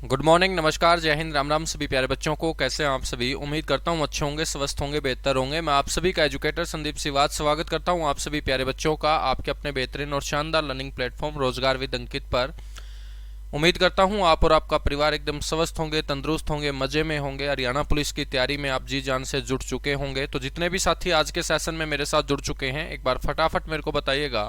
Good morning, नमस्कार, जय हिंद, राम राम सभी प्यारे बच्चों को। कैसे हैं आप सभी? उम्मीद करता हूँ अच्छे होंगे, स्वस्थ होंगे, बेहतर होंगे। मैं आप सभी का एजुकेटर संदीप सिवात स्वागत करता हूँ आप सभी प्यारे बच्चों का आपके अपने बेहतरीन और शानदार लर्निंग प्लेटफॉर्म रोजगार विद अंकित पर। उम्मीद करता हूं आप और आपका परिवार एकदम स्वस्थ होंगे, तंदुरुस्त होंगे, मजे में होंगे। हरियाणा पुलिस की तैयारी में आप जी जान से जुट चुके होंगे। तो जितने भी साथी आज के सेशन में मेरे साथ जुड़ चुके हैं, एक बार फटाफट मेरे को बताइएगा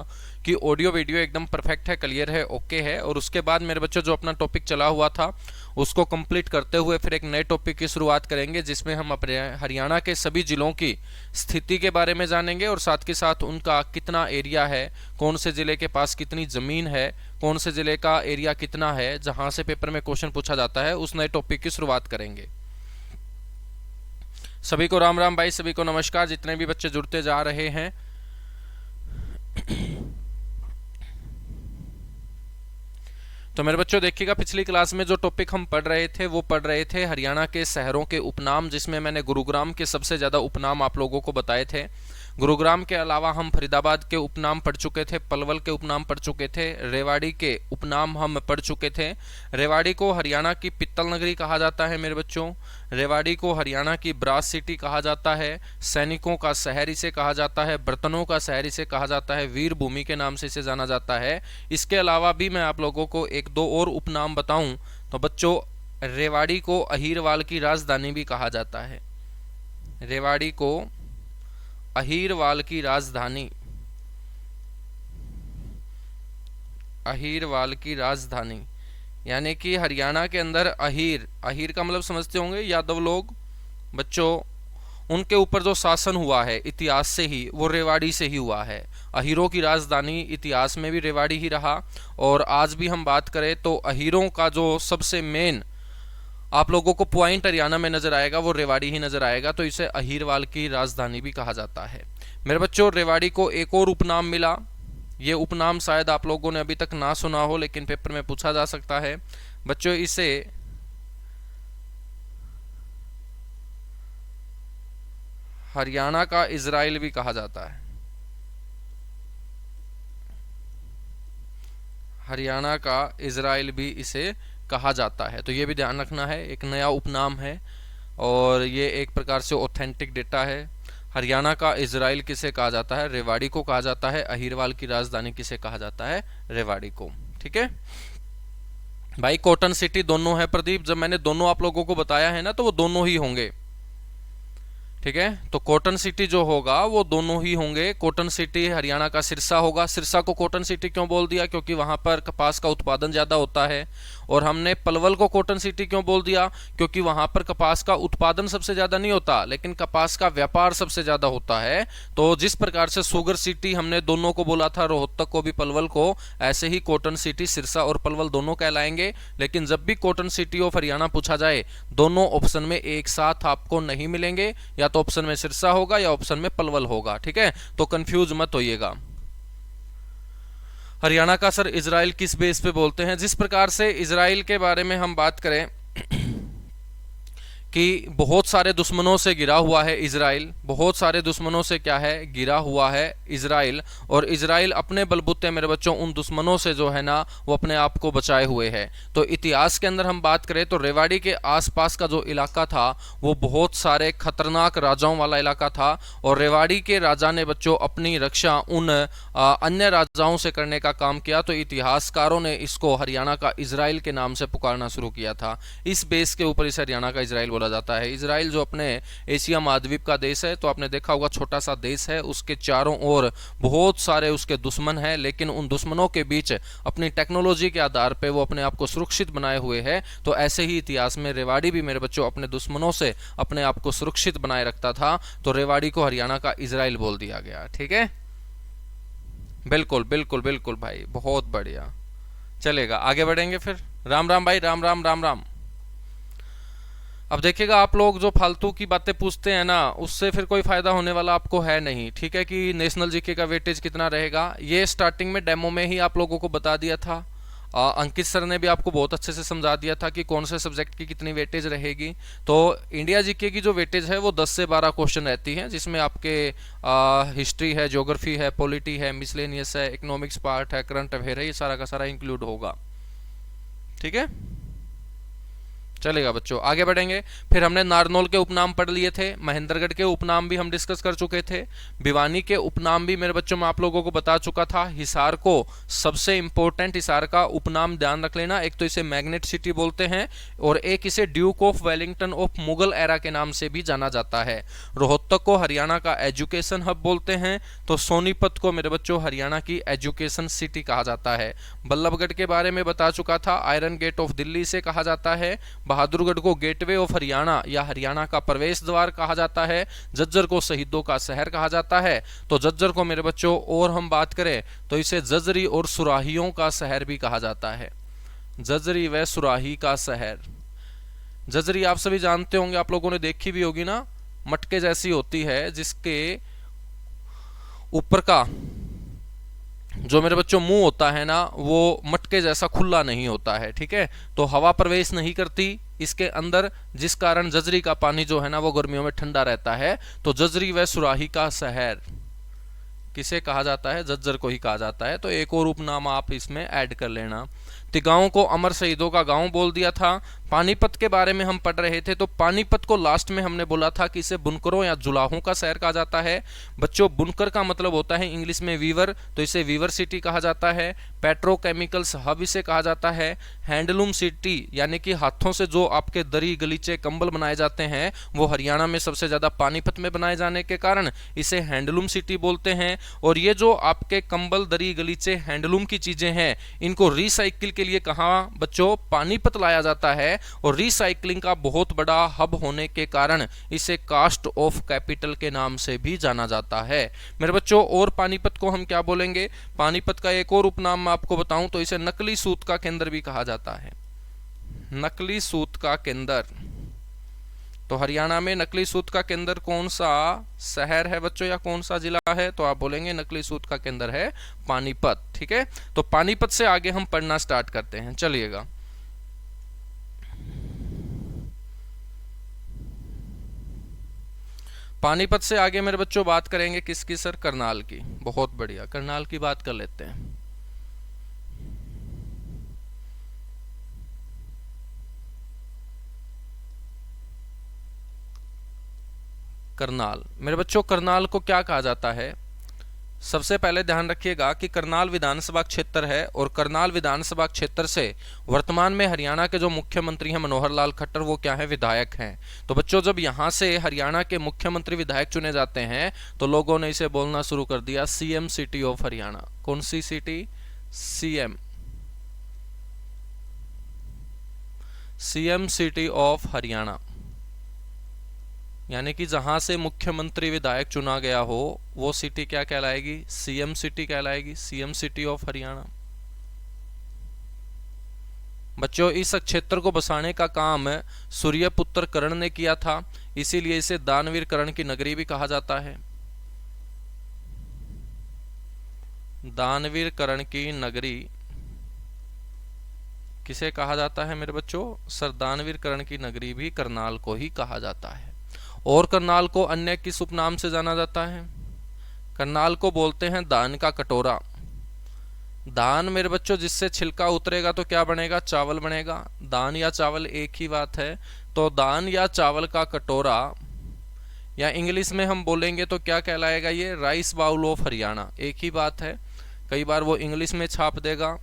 कि ऑडियो वीडियो एकदम परफेक्ट है, क्लियर है, ओके है। और उसके बाद मेरे बच्चों जो अपना टॉपिक चला हुआ था उसको कंप्लीट करते हुए फिर एक नए टॉपिक की शुरुआत करेंगे, जिसमें हम अपने हरियाणा के सभी जिलों की स्थिति के बारे में जानेंगे और साथ के साथ उनका कितना एरिया है, कौन से जिले के पास कितनी जमीन है, कौन से जिले का एरिया कितना है, जहां से पेपर में क्वेश्चन पूछा जाता है, उस नए टॉपिक की शुरुआत करेंगे। सभी को राम राम भाई, सभी को नमस्कार, जितने भी बच्चे जुड़ते जा रहे हैं। तो मेरे बच्चों देखिएगा, पिछली क्लास में जो टॉपिक हम पढ़ रहे थे वो पढ़ रहे थे हरियाणा के शहरों के उपनाम, जिसमें मैंने गुरुग्राम के सबसे ज्यादा उपनाम आप लोगों को बताए थे। गुरुग्राम के अलावा हम फरीदाबाद के उपनाम पढ़ चुके थे, पलवल के उपनाम पढ़ चुके थे, रेवाड़ी के उपनाम हम पढ़ चुके थे। रेवाड़ी को हरियाणा की पित्तल नगरी कहा जाता है मेरे बच्चों। रेवाड़ी को हरियाणा की ब्रास सिटी कहा जाता है। सैनिकों का शहर इसे कहा जाता है, बर्तनों का शहर इसे कहा जाता है, वीर भूमि के नाम से इसे जाना जाता है। इसके अलावा भी मैं आप लोगों को एक दो और उपनाम बताऊं तो बच्चों, रेवाड़ी को अहीरवाल की राजधानी भी कहा जाता है। रेवाड़ी को अहीरवाल की राजधानी, अहीरवाल की राजधानी यानी कि हरियाणा के अंदर अहीर, अहीर का मतलब समझते होंगे यादव लोग बच्चों, उनके ऊपर जो शासन हुआ है इतिहास से ही, वो रेवाड़ी से ही हुआ है। अहीरों की राजधानी इतिहास में भी रेवाड़ी ही रहा। और आज भी हम बात करें तो अहीरों का जो सबसे मेन आप लोगों को पॉइंट हरियाणा में नजर आएगा वो रेवाड़ी ही नजर आएगा। तो इसे अहीरवाल की राजधानी भी कहा जाता है। मेरे बच्चों, रेवाड़ी को एक और उपनाम मिला। ये उपनाम शायद आप लोगों ने अभी तक ना सुना हो, लेकिन पेपर में पूछा जा सकता है बच्चों। इसे हरियाणा का इजराइल भी कहा जाता है। हरियाणा का इजराइल भी इसे कहा जाता है। तो ये भी ध्यान रखना है, एक नया उपनाम है और ये एक प्रकार से ऑथेंटिक डेटा है। हरियाणा का इजराइल किसे कहा जाता है? रेवाड़ी को कहा जाता है। अहीरवाल की राजधानी किसे कहा जाता है? रेवाड़ी को। ठीक है भाई, कॉटन सिटी दोनों है प्रदीप। जब मैंने दोनों आप लोगों को बताया है ना, तो वो दोनों ही होंगे। ठीक है, तो कॉटन सिटी जो होगा वो दोनों ही होंगे। कॉटन सिटी हरियाणा का सिरसा होगा। सिरसा को कॉटन सिटी क्यों बोल दिया? क्योंकि वहां पर कपास का उत्पादन ज्यादा होता है। और हमने पलवल को कॉटन सिटी क्यों बोल दिया? क्योंकि वहां पर कपास का उत्पादन सबसे ज्यादा नहीं होता, लेकिन कपास का व्यापार सबसे ज्यादा होता है। तो जिस प्रकार से शुगर सिटी हमने दोनों को बोला था, रोहतक को भी, पलवल को, ऐसे ही कॉटन सिटी सिरसा और पलवल दोनों कहलाएंगे। लेकिन जब भी कॉटन सिटी ऑफ हरियाणा पूछा जाए, दोनों ऑप्शन में एक साथ आपको नहीं मिलेंगे। या तो ऑप्शन में सिरसा होगा या ऑप्शन में पलवल होगा। ठीक है, तो कंफ्यूज मत होइएगा। हरियाणा का सर इजराइल किस बेस पे बोलते हैं? जिस प्रकार से इजराइल के बारे में हम बात करें कि बहुत सारे दुश्मनों से गिरा हुआ है इजराइल, बहुत सारे दुश्मनों से क्या है, गिरा हुआ है इजराइल। और इजराइल अपने बलबूते मेरे बच्चों उन दुश्मनों से जो है ना, वो अपने आप को बचाए हुए है। तो इतिहास के अंदर हम बात करें तो रेवाड़ी के आसपास का जो इलाका था वो बहुत सारे खतरनाक राजाओं वाला इलाका था। और रेवाड़ी के राजा ने बच्चों अपनी रक्षा उन अन्य राजाओं से करने का काम किया। तो इतिहासकारों ने इसको हरियाणा का इजराइल के नाम से पुकारना शुरू किया था। इस बेस के ऊपर इसे हरियाणा का इजराइल बोला जाता है। इजराइल जो अपने एशिया महाद्वीप का देश है, तो आपने देखा होगा छोटा सा देश है, उसके चारों ओर बहुत सारे उसके दुश्मन हैं, लेकिन उन दुश्मनों के बीच अपनी टेक्नोलॉजी के आधार पर वो अपने आप को सुरक्षित बनाए हुए है। तो ऐसे ही इतिहास में रेवाड़ी भी मेरे बच्चों अपने दुश्मनों से अपने आप को सुरक्षित बनाए रखता था। तो रेवाड़ी को हरियाणा का इजराइल बोल दिया गया। ठीक है, बिल्कुल बिल्कुल बिल्कुल भाई, बहुत बढ़िया। चलेगा, आगे बढ़ेंगे फिर। राम राम भाई, राम राम राम राम। अब देखिएगा, आप लोग जो फालतू की बातें पूछते हैं ना, उससे फिर कोई फायदा होने वाला आपको है नहीं। ठीक है, कि नेशनल जीके का वेटेज कितना रहेगा, ये स्टार्टिंग में डेमो में ही आप लोगों को बता दिया था। अंकित सर ने भी आपको बहुत अच्छे से समझा दिया था कि कौन से सब्जेक्ट की कितनी वेटेज रहेगी। तो इंडिया जीके की जो वेटेज है वो 10 से 12 क्वेश्चन रहती है, जिसमें आपके हिस्ट्री है, ज्योग्राफी है, पॉलिटी है, मिसलेनियस है, इकोनॉमिक्स पार्ट है, करंट अफेयर है, ये सारा का सारा इंक्लूड होगा। ठीक है, चलेगा बच्चों, आगे बढ़ेंगे। फिर हमने नारनौल के उपनाम पढ़ लिए थे, महेंद्रगढ़ के उपनाम भी हम डिस्कस कर चुके थे, भिवानी के उपनाम भी मेरे बच्चों मैं आप लोगों को बता चुका था। हिसार को सबसे इंपॉर्टेंट हिसार का उपनाम ध्यान रख लेना, एक तो इसे मैग्नेट सिटी बोलते हैं और एक इसे Duke of Wellington of Mughal era के नाम से भी जाना जाता है। रोहतक को हरियाणा का एजुकेशन हब बोलते हैं, तो सोनीपत को मेरे बच्चों हरियाणा की एजुकेशन सिटी कहा जाता है। बल्लभगढ़ के बारे में बता चुका था, आयरन गेट ऑफ दिल्ली से कहा जाता है। बहादुरगढ़ को गेटवे ऑफ हरियाणा या हरियाणा का प्रवेश द्वार कहा जाता है। झज्जर को शहीदों का शहर कहा जाता है। तो झज्जर को मेरे बच्चों और हम बात करें तो इसे जजरी और सुराहियों का शहर भी कहा जाता है, जजरी व सुराही का शहर। जजरी आप सभी जानते होंगे, आप लोगों ने देखी भी होगी ना, मटके जैसी होती है जिसके ऊपर का जो मेरे बच्चों मुंह होता है ना वो मटके जैसा खुला नहीं होता है, ठीक है। तो हवा प्रवेश नहीं करती इसके अंदर, जिस कारण जजरी का पानी जो है ना वो गर्मियों में ठंडा रहता है। तो जजरी व सुराही का शहर किसे कहा जाता है? झज्जर को ही कहा जाता है। तो एक और उपनाम आप इसमें ऐड कर लेना। तिगांव को अमर शहीदों का गांव बोल दिया था। पानीपत के बारे में हम पढ़ रहे थे, तो पानीपत को लास्ट में हमने बोला था कि इसे बुनकरों या जुलाहों का शहर कहा जाता है। बच्चों बुनकर का मतलब होता है इंग्लिश में वीवर, तो इसे वीवर सिटी कहा जाता है। पेट्रोकेमिकल्स हब इसे कहा जाता है। हैंडलूम सिटी यानी कि हाथों से जो आपके दरी गलीचे कंबल बनाए जाते हैं वो हरियाणा में सबसे ज्यादा पानीपत में बनाए जाने के कारण इसे हैंडलूम सिटी बोलते हैं। और ये जो आपके कंबल दरी गलीचे हैंडलूम की चीजें हैं इनको रिसाइकिल के लिए कहाँ बच्चों? पानीपत लाया जाता है। और रिसाइकलिंग का बहुत बड़ा हब होने के कारण इसे कास्ट ऑफ कैपिटल के नाम से भी जाना जाता है मेरे बच्चों। और पानीपत को हम क्या बोलेंगे? पानीपत का एक और उपनाम मैं आपको बताऊं तो इसे नकली सूत का केंद्र भी कहा जाता है, नकली सूत का केंद्र। तो हरियाणा में नकली सूत का केंद्र कौन सा शहर है बच्चों या कौन सा जिला है? तो आप बोलेंगे नकली सूत का केंद्र है पानीपत, ठीक है। तो पानीपत से आगे हम पढ़ना स्टार्ट करते हैं, चलिएगा। पानीपत से आगे मेरे बच्चों बात करेंगे किसकी सर? करनाल की। बहुत बढ़िया, करनाल की बात कर लेते हैं। करनाल मेरे बच्चों, करनाल को क्या कहा जाता है? सबसे पहले ध्यान रखिएगा कि करनाल विधानसभा क्षेत्र है और करनाल विधानसभा क्षेत्र से वर्तमान में हरियाणा के जो मुख्यमंत्री हैं मनोहर लाल खट्टर, वो क्या है? विधायक हैं। तो बच्चों जब यहां से हरियाणा के मुख्यमंत्री विधायक चुने जाते हैं तो लोगों ने इसे बोलना शुरू कर दिया सीएम सिटी ऑफ हरियाणा। कौन सी city? CM, CM city of Haryana. यानी कि जहां से मुख्यमंत्री विधायक चुना गया हो वो सिटी क्या कहलाएगी? सीएम सिटी कहलाएगी, सीएम सिटी ऑफ हरियाणा। बच्चों इस क्षेत्र को बसाने का काम सूर्यपुत्र कर्ण ने किया था, इसीलिए इसे दानवीर कर्ण की नगरी भी कहा जाता है। दानवीर कर्ण की नगरी किसे कहा जाता है मेरे बच्चों? सर दानवीर कर्ण की नगरी भी करनाल को ही कहा जाता है। और करनाल को अन्य किस उपनाम से जाना जाता है? करनाल को बोलते हैं दान का कटोरा। दान मेरे बच्चों जिससे छिलका उतरेगा तो क्या बनेगा? चावल बनेगा। दान या चावल एक ही बात है। तो दान या चावल का कटोरा, या इंग्लिश में हम बोलेंगे तो क्या कहलाएगा? ये राइस बाउल ऑफ हरियाणा, एक ही बात है। कई बार वो इंग्लिश में छाप देगा,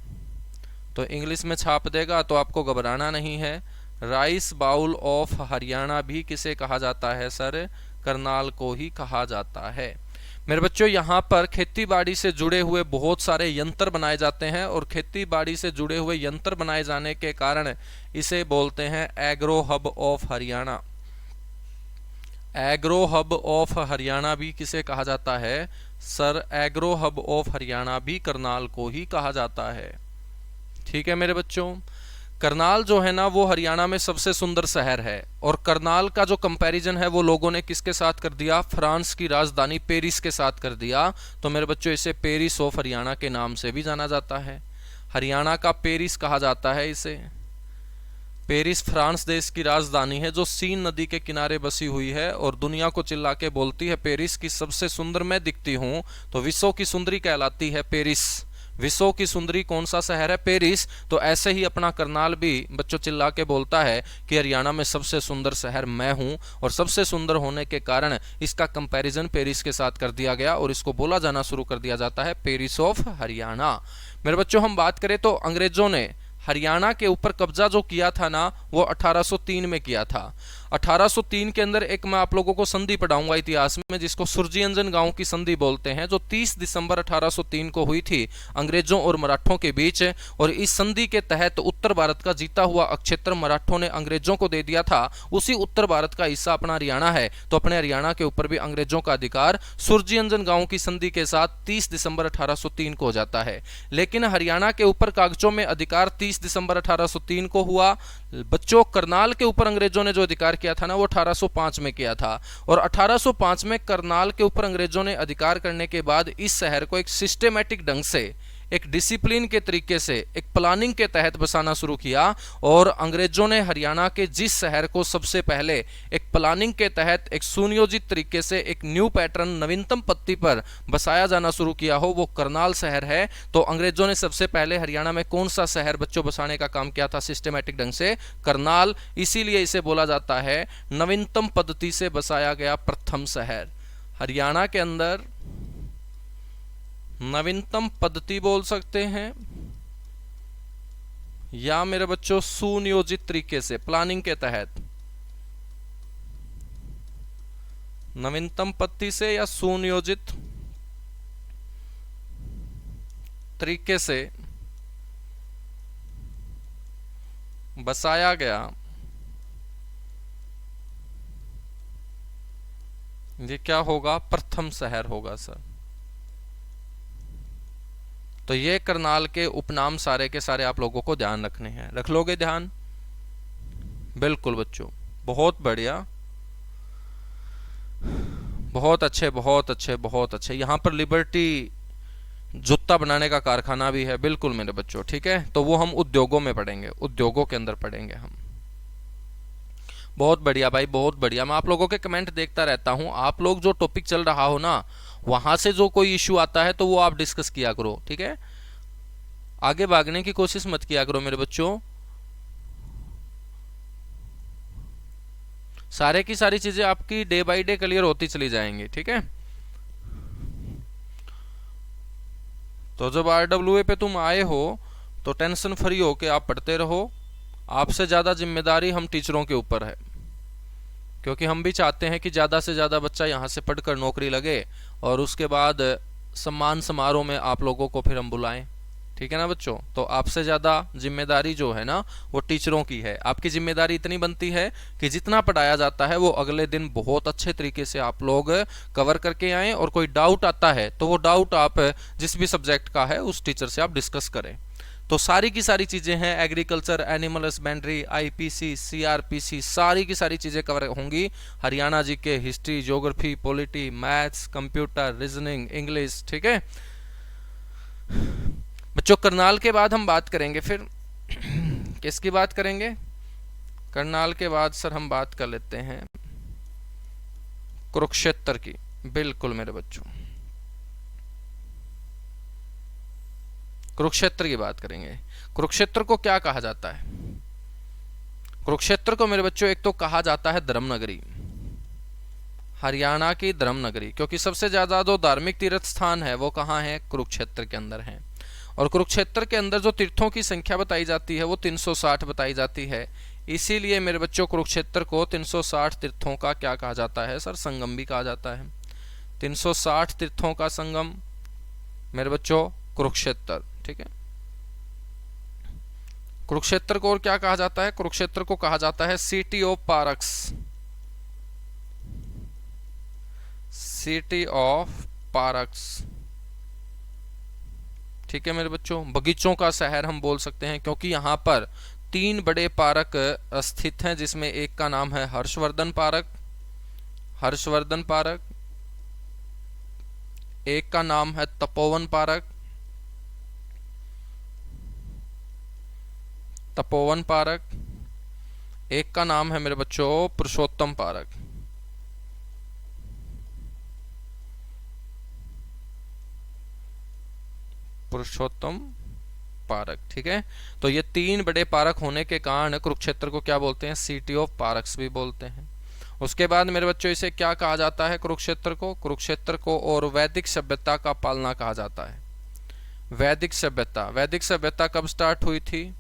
तो इंग्लिश में छाप देगा तो आपको घबराना नहीं है। राइस बाउल ऑफ हरियाणा भी किसे कहा जाता है सर? करनाल को ही कहा जाता है। मेरे बच्चों यहाँ पर खेती बाड़ी से जुड़े हुए बहुत सारे यंत्र बनाए जाते हैं और खेती बाड़ी से जुड़े हुए यंत्र बनाए जाने के कारण इसे बोलते हैं agro hub of Haryana. Agro hub of Haryana भी किसे कहा जाता है sir? Agro hub of Haryana भी करनाल को ही कहा जाता है। ठीक है मेरे बच्चों, करनाल जो है ना वो हरियाणा में सबसे सुंदर शहर है। और करनाल का जो कंपैरिजन है वो लोगों ने किसके साथ कर दिया? फ्रांस की राजधानी पेरिस के साथ कर दिया। तो मेरे बच्चों इसे पेरिस ऑफ हरियाणा के नाम से भी जाना जाता है। हरियाणा का पेरिस कहा जाता है इसे। पेरिस फ्रांस देश की राजधानी है जो सीन नदी के किनारे बसी हुई है और दुनिया को चिल्ला के बोलती है पेरिस की सबसे सुंदर मैं दिखती हूँ। तो विश्व की सुंदरी कहलाती है पेरिस। विश्व की सुंदरी कौन सा शहर है? पेरिस। तो ऐसे ही अपना करनाल भी बच्चों चिल्ला के बोलता है कि हरियाणा में सबसे सुंदर शहर मैं हूं, और सबसे सुंदर होने के कारण इसका कंपैरिजन पेरिस के साथ कर दिया गया और इसको बोला जाना शुरू कर दिया जाता है पेरिस ऑफ हरियाणा। मेरे बच्चों हम बात करें तो अंग्रेजों ने हरियाणा के ऊपर कब्जा जो किया था ना, वो 1803 में किया था। 1803 के अंदर एक मैं आप लोगों को संधि पढ़ाऊंगा इतिहास में, जिसको सुरजीअंजन गांव की संधि बोलते हैं, जो 30 दिसंबर 1803 को हुई थी अंग्रेजों और मराठों के बीच। और इस संधि के तहत उत्तर भारत का जीता हुआ अक्षेत्र मराठों ने अंग्रेजों को दे दिया था। उसी उत्तर भारत का हिस्सा अपना हरियाणा है, तो अपने हरियाणा के ऊपर भी अंग्रेजों का अधिकार सुरजीअंजन गांव की संधि के साथ 30 दिसंबर 1803 को हो जाता है। लेकिन हरियाणा के ऊपर कागजों में अधिकार 30 दिसंबर 1803 को हुआ। बच्चों करनाल के ऊपर अंग्रेजों ने जो अधिकार किया था ना, वो 1805 में किया था। और 1805 में करनाल के ऊपर अंग्रेजों ने अधिकार करने के बाद इस शहर को एक सिस्टेमेटिक ढंग से, एक डिसिप्लिन के तरीके से, एक प्लानिंग के तहत बसाना शुरू किया। और अंग्रेजों ने हरियाणा के जिस शहर को सबसे पहले एक प्लानिंग के तहत, एक सुनियोजित तरीके से, एक न्यू पैटर्न, नवीनतम पत्ती पर बसाया जाना शुरू किया हो, वो करनाल शहर है। तो अंग्रेजों ने सबसे पहले हरियाणा में कौन सा शहर बच्चों बसाने का काम किया था सिस्टेमेटिक ढंग से? करनाल। इसीलिए इसे बोला जाता है नवीनतम पद्धति से बसाया गया प्रथम शहर। हरियाणा के अंदर नवीनतम पद्धति बोल सकते हैं, या मेरे बच्चों सुनियोजित तरीके से, प्लानिंग के तहत, नवीनतम पद्धति से या सुनियोजित तरीके से बसाया गया, ये क्या होगा? प्रथम शहर होगा सर। तो ये करनाल के उपनाम सारे के सारे आप लोगों को ध्यान रखने हैं। रख लोगे ध्यान? बिल्कुल बच्चों, बहुत बढ़िया, बहुत अच्छे, बहुत अच्छे, बहुत अच्छे। यहाँ पर लिबर्टी जूता बनाने का कारखाना भी है। बिल्कुल मेरे बच्चों, ठीक है। तो वो हम उद्योगों में पढ़ेंगे, उद्योगों के अंदर पढ़ेंगे हम। बहुत बढ़िया भाई, बहुत बढ़िया। मैं आप लोगों के कमेंट देखता रहता हूं। आप लोग जो टॉपिक चल रहा हो ना, वहां से जो कोई इश्यू आता है तो वो आप डिस्कस किया करो, ठीक है। आगे भागने की कोशिश मत किया करो मेरे बच्चों। सारे की सारी चीजें आपकी डे बाय डे क्लियर होती चली जाएंगी, ठीक है। तो जब RWA पे तुम आए हो तो टेंशन फ्री हो के आप पढ़ते रहो। आपसे ज्यादा जिम्मेदारी हम टीचरों के ऊपर है, क्योंकि हम भी चाहते हैं कि ज्यादा से ज्यादा बच्चा यहाँ से पढ़कर नौकरी लगे और उसके बाद सम्मान समारोह में आप लोगों को फिर हम बुलाएं, ठीक है ना बच्चों। तो आपसे ज्यादा जिम्मेदारी जो है ना, वो टीचरों की है। आपकी जिम्मेदारी इतनी बनती है कि जितना पढ़ाया जाता है वो अगले दिन बहुत अच्छे तरीके से आप लोग कवर करके आएं, और कोई डाउट आता है तो वो डाउट आप जिस भी सब्जेक्ट का है उस टीचर से आप डिस्कस करें। तो सारी की सारी चीजें हैं, agriculture, animal husbandry, IPC, CRPC, सारी की सारी चीजें कवर होंगी। हरियाणा जी के history, geography, polity, maths, computer, reasoning, English, ठीक है बच्चों। करनाल के बाद हम बात करेंगे फिर किसकी बात करेंगे? करनाल के बाद सर हम बात कर लेते हैं कुरुक्षेत्र की। बिल्कुल मेरे बच्चों, कुरुक्षेत्र की बात करेंगे। कुरुक्षेत्र को क्या कहा जाता है? कुरुक्षेत्र को मेरे बच्चों एक तो कहा जाता है धर्मनगरी, हरियाणा की धर्मनगरी, क्योंकि सबसे ज्यादा जो धार्मिक तीर्थ स्थान है वो कहाँ है? कुरुक्षेत्र के अंदर है। और कुरुक्षेत्र के अंदर जो तीर्थों की संख्या बताई जाती है वो 360 बताई जाती है। इसीलिए मेरे बच्चों कुरुक्षेत्र को 360 तीर्थों का क्या कहा जाता है सर? संगम भी कहा जाता है। 360 तीर्थों का संगम मेरे बच्चों कुरुक्षेत्र, ठीक है। कुरुक्षेत्र को और क्या कहा जाता है? कुरुक्षेत्र को कहा जाता है city of parks, city of parks, ठीक है मेरे बच्चों। बगीचों का शहर हम बोल सकते हैं, क्योंकि यहाँ पर 3 बड़े पार्क स्थित हैं, जिसमें एक का नाम है हर्षवर्धन पार्क, हर्षवर्धन पार्क, एक का नाम है तपोवन पार्क, तपोवन पार्क, एक का नाम है मेरे बच्चों पुरुषोत्तम पार्क। पुरुषोत्तम पारक। ठीक है, तो ये 3 बड़े पारक होने के कारण कुरुक्षेत्र को क्या बोलते हैं? सिटी ऑफ पारक्स भी बोलते हैं। उसके बाद मेरे बच्चों इसे क्या कहा जाता है? कुरुक्षेत्र को और वैदिक सभ्यता का पालना कहा जाता है। वैदिक सभ्यता कब स्टार्ट हुई थी?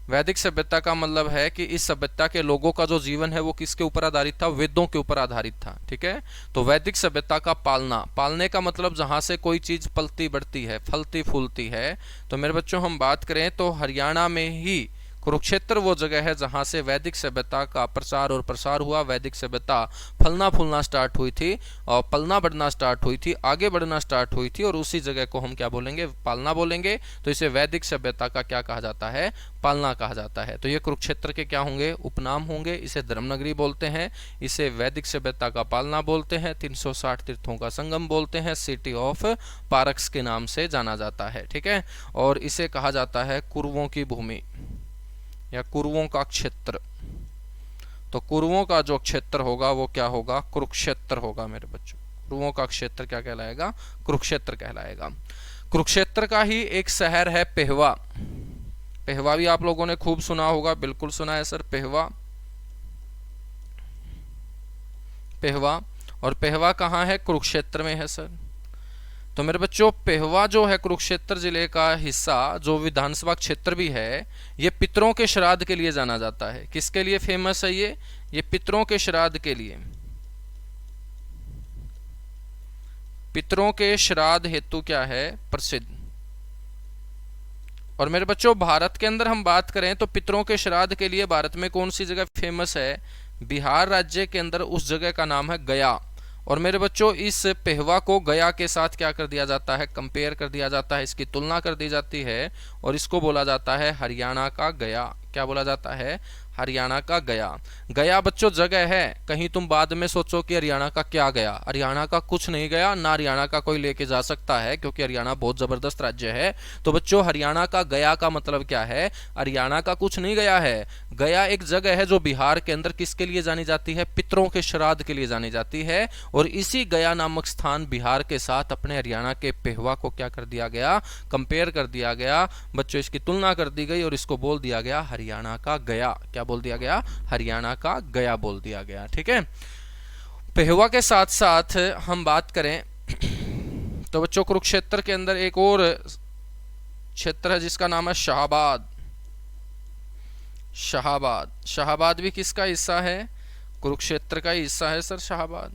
वैदिक सभ्यता का मतलब है कि इस सभ्यता के लोगों का जो जीवन है वो किसके ऊपर आधारित था? वेदों के ऊपर आधारित था। ठीक है, तो वैदिक सभ्यता का पालने का मतलब जहां से कोई चीज पलती बढ़ती है, फलती फूलती है। तो मेरे बच्चों हम बात करें तो हरियाणा में ही कुरुक्षेत्र वो जगह है जहां से वैदिक सभ्यता का प्रचार और प्रसार हुआ। वैदिक सभ्यता फलना फूलना स्टार्ट हुई थी और पलना बढ़ना स्टार्ट हुई थी, आगे बढ़ना स्टार्ट हुई थी, और उसी जगह को हम क्या बोलेंगे? पालना बोलेंगे। तो इसे वैदिक सभ्यता का क्या कहा जाता है? पालना कहा जाता है। तो ये कुरुक्षेत्र के क्या होंगे? उपनाम होंगे। इसे धर्मनगरी बोलते हैं, इसे वैदिक सभ्यता का पालना बोलते हैं, 360 तीर्थों का संगम बोलते हैं, सिटी ऑफ पारक्स के नाम से जाना जाता है। ठीक है, और इसे कहा जाता है कुरुओं की भूमि या कुरुओं का क्षेत्र। तो कुरुओं का जो क्षेत्र होगा वो क्या होगा? कुरुक्षेत्र होगा मेरे बच्चों। कुरुओं का क्षेत्र क्या कहलाएगा? कुरुक्षेत्र कहलाएगा। कुरुक्षेत्र का ही एक शहर है पेहवा। पेहवा भी आप लोगों ने खूब सुना होगा। बिल्कुल सुना है सर, पेहवा। और पेहवा कहाँ है? कुरुक्षेत्र में है सर। तो मेरे बच्चों पेहवा जो है कुरुक्षेत्र जिले का हिस्सा, जो विधानसभा क्षेत्र भी है, ये पितरों के श्राद्ध के लिए जाना जाता है। किसके लिए फेमस है ये पितरों के श्राद्ध के लिए। पितरों के श्राद्ध हेतु क्या है? प्रसिद्ध। और मेरे बच्चों भारत के अंदर हम बात करें तो पितरों के श्राद्ध के लिए भारत में कौन सी जगह फेमस है? बिहार राज्य के अंदर उस जगह का नाम है गया। और मेरे बच्चों इस पेहवा को गया के साथ क्या कर दिया जाता है? कंपेयर कर दिया जाता है, इसकी तुलना कर दी जाती है, और इसको बोला जाता है हरियाणा का गया। क्या बोला जाता है? हरियाणा का गया। गया बच्चों जगह है, कहीं तुम बाद में सोचो कि हरियाणा का क्या गया। हरियाणा का कुछ नहीं गया, ना हरियाणा का कोई लेके जा सकता है, क्योंकि हरियाणा बहुत जबरदस्त राज्य है। तो बच्चों हरियाणा का गया का मतलब क्या है? हरियाणा का कुछ नहीं गया है। गया एक जगह है जो बिहार के अंदर किसके लिए जानी जाती है? पितरों के श्राद्ध के लिए जानी जाती है। और इसी गया नामक स्थान बिहार के साथ अपने हरियाणा के पेहवा को क्या कर दिया गया? कंपेयर कर दिया गया बच्चों, इसकी तुलना कर दी गई और इसको बोल दिया गया हरियाणा का गया। क्या बोल दिया गया? हरियाणा का गया बोल दिया गया। ठीक है, पेहवा के साथ साथ हम बात करें तो बच्चों कुरुक्षेत्र के अंदर एक और क्षेत्र है जिसका नाम है शाहाबाद। शाहाबाद भी किसका हिस्सा है? कुरुक्षेत्र का ही हिस्सा है सर, शाहाबाद।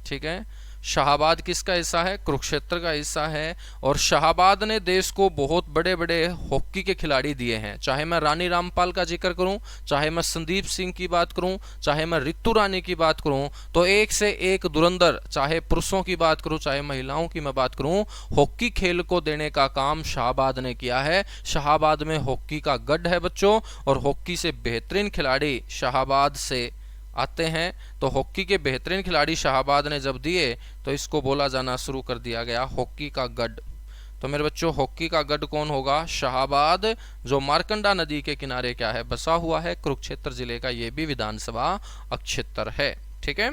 ठीक है, शाहाबाद किसका हिस्सा है? कुरुक्षेत्र का हिस्सा है। और शाहाबाद ने देश को बहुत बड़े बड़े हॉकी के खिलाड़ी दिए हैं। चाहे मैं रानी रामपाल का जिक्र करूं, चाहे मैं संदीप सिंह की बात करूं, चाहे मैं रितु रानी की बात करूं, तो एक से एक धुरंधर, चाहे पुरुषों की बात करूं चाहे महिलाओं की मैं बात करूं, हॉकी खेल को देने का काम शाहाबाद ने किया है। शाहाबाद में हॉकी का गढ़ है बच्चों, और हॉकी से बेहतरीन खिलाड़ी शाहाबाद से आते हैं। तो हॉकी के बेहतरीन खिलाड़ी शाहाबाद ने जब दिए तो इसको बोला जाना शुरू कर दिया गया हॉकी का गढ़। तो मेरे बच्चों हॉकी का गढ़ कौन होगा? शाहाबाद, जो मार्कंडा नदी के किनारे क्या है? बसा हुआ है। कुरुक्षेत्र जिले का ये भी विधानसभा क्षेत्र है। ठीक है,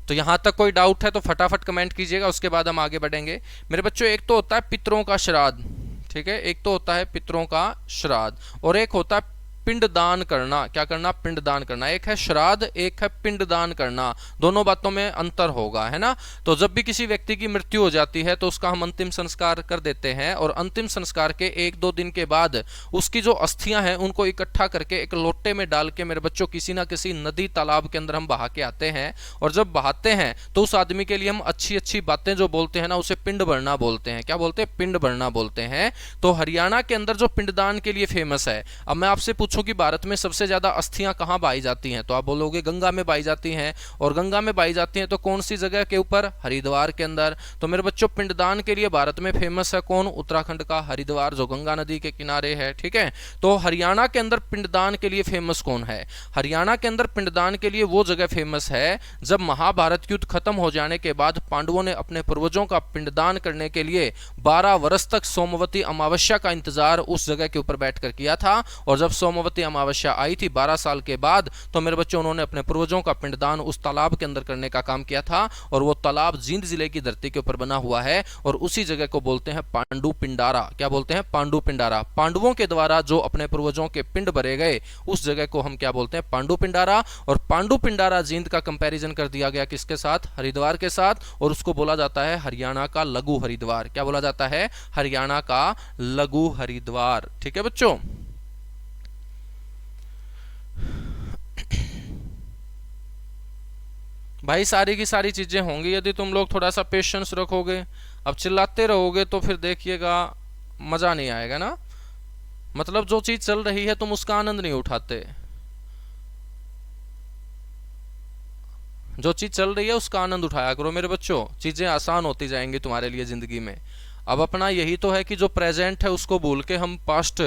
तो यहां तक कोई डाउट है तो फटाफट कमेंट कीजिएगा, उसके बाद हम आगे बढ़ेंगे। मेरे बच्चों एक तो होता है पितरों का श्राद्ध, ठीक है, एक तो होता है पितरों का श्राद्ध और एक होता है पिंडदान करना। क्या करना? पिंडदान करना। एक है श्राद्ध, एक है पिंडदान करना। दोनों बातों में अंतर होगा, है ना। तो जब भी किसी व्यक्ति की मृत्यु हो जाती है तो उसका हम अंतिम संस्कार कर देते हैं, और अंतिम संस्कार के 1-2 दिन के बाद उसकी जो अस्थियां हैं उनको इकट्ठा करके एक लोटे में डाल के मेरे बच्चों किसी ना किसी नदी तालाब के अंदर हम बहा के आते हैं। और जब बहाते हैं तो उस आदमी के लिए हम अच्छी अच्छी बातें जो बोलते हैं ना, उसे पिंड भरना बोलते हैं। क्या बोलते हैं? पिंड भरना बोलते हैं। तो हरियाणा के अंदर जो पिंडदान के लिए फेमस है, अब मैं आपसे पूछूं कि भारत में सबसे ज्यादा अस्थियां कहां पाई जाती हैं, तो आप बोलोगे गंगा में पाई जाती हैं। और गंगा में पाई जाती हैं तो कौन सी जगह के ऊपर? हरिद्वार के अंदर। तो मेरे बच्चों पिंडदान के लिए भारत में फेमस है कौन? उत्तराखंड का हरिद्वार, जो गंगा नदी के किनारे है। ठीक है, तो हरियाणा के अंदर पिंडदान के लिए फेमस कौन है? हरियाणा के अंदर पिंडदान के लिए वो जगह फेमस है जब महाभारत युद्ध खत्म हो जाने के बाद पांडवों ने अपने पूर्वजों का पिंडदान करने के लिए 12 वर्ष तक सोमवती अमावस्या का इंतजार उस जगह के ऊपर बैठकर किया था। और जब सोमवती पूर्णवती अमावस्या आई थी 12 साल के बाद, तो मेरे बच्चों उन्होंने अपने पूर्वजों का पिंडदान उस तालाब के अंदर करने का काम किया था। और वो तालाब जींद जिले की धरती के ऊपर बना हुआ है और उसी जगह को बोलते हैं पांडु पिंडारा। क्या बोलते हैं? पांडु पिंडारा। पांडवों के द्वारा जो अपने पूर्वजों के पिंड भरे गए उस जगह को हम क्या बोलते हैं? पांडु पिंडारा। और पांडु पिंडारा जींद का कंपैरिजन कर दिया गया किसके साथ? हरिद्वार के साथ, और उसको बोला जाता है हरियाणा का लघु हरिद्वार। क्या बोला जाता है? हरियाणा का लघु हरिद्वार। ठीक है बच्चों। भाई सारी की सारी चीजें होंगी यदि तुम लोग थोड़ा सा पेशेंस रखोगे। अब चिल्लाते रहोगे तो फिर देखिएगा मजा नहीं आएगा ना। मतलब जो चीज चल रही है तुम उसका आनंद नहीं उठाते, जो चीज चल रही है उसका आनंद उठाया करो मेरे बच्चों। चीजें आसान होती जाएंगी तुम्हारे लिए जिंदगी में। अब अपना यही तो है कि जो प्रेजेंट है उसको भूल के हम पास्ट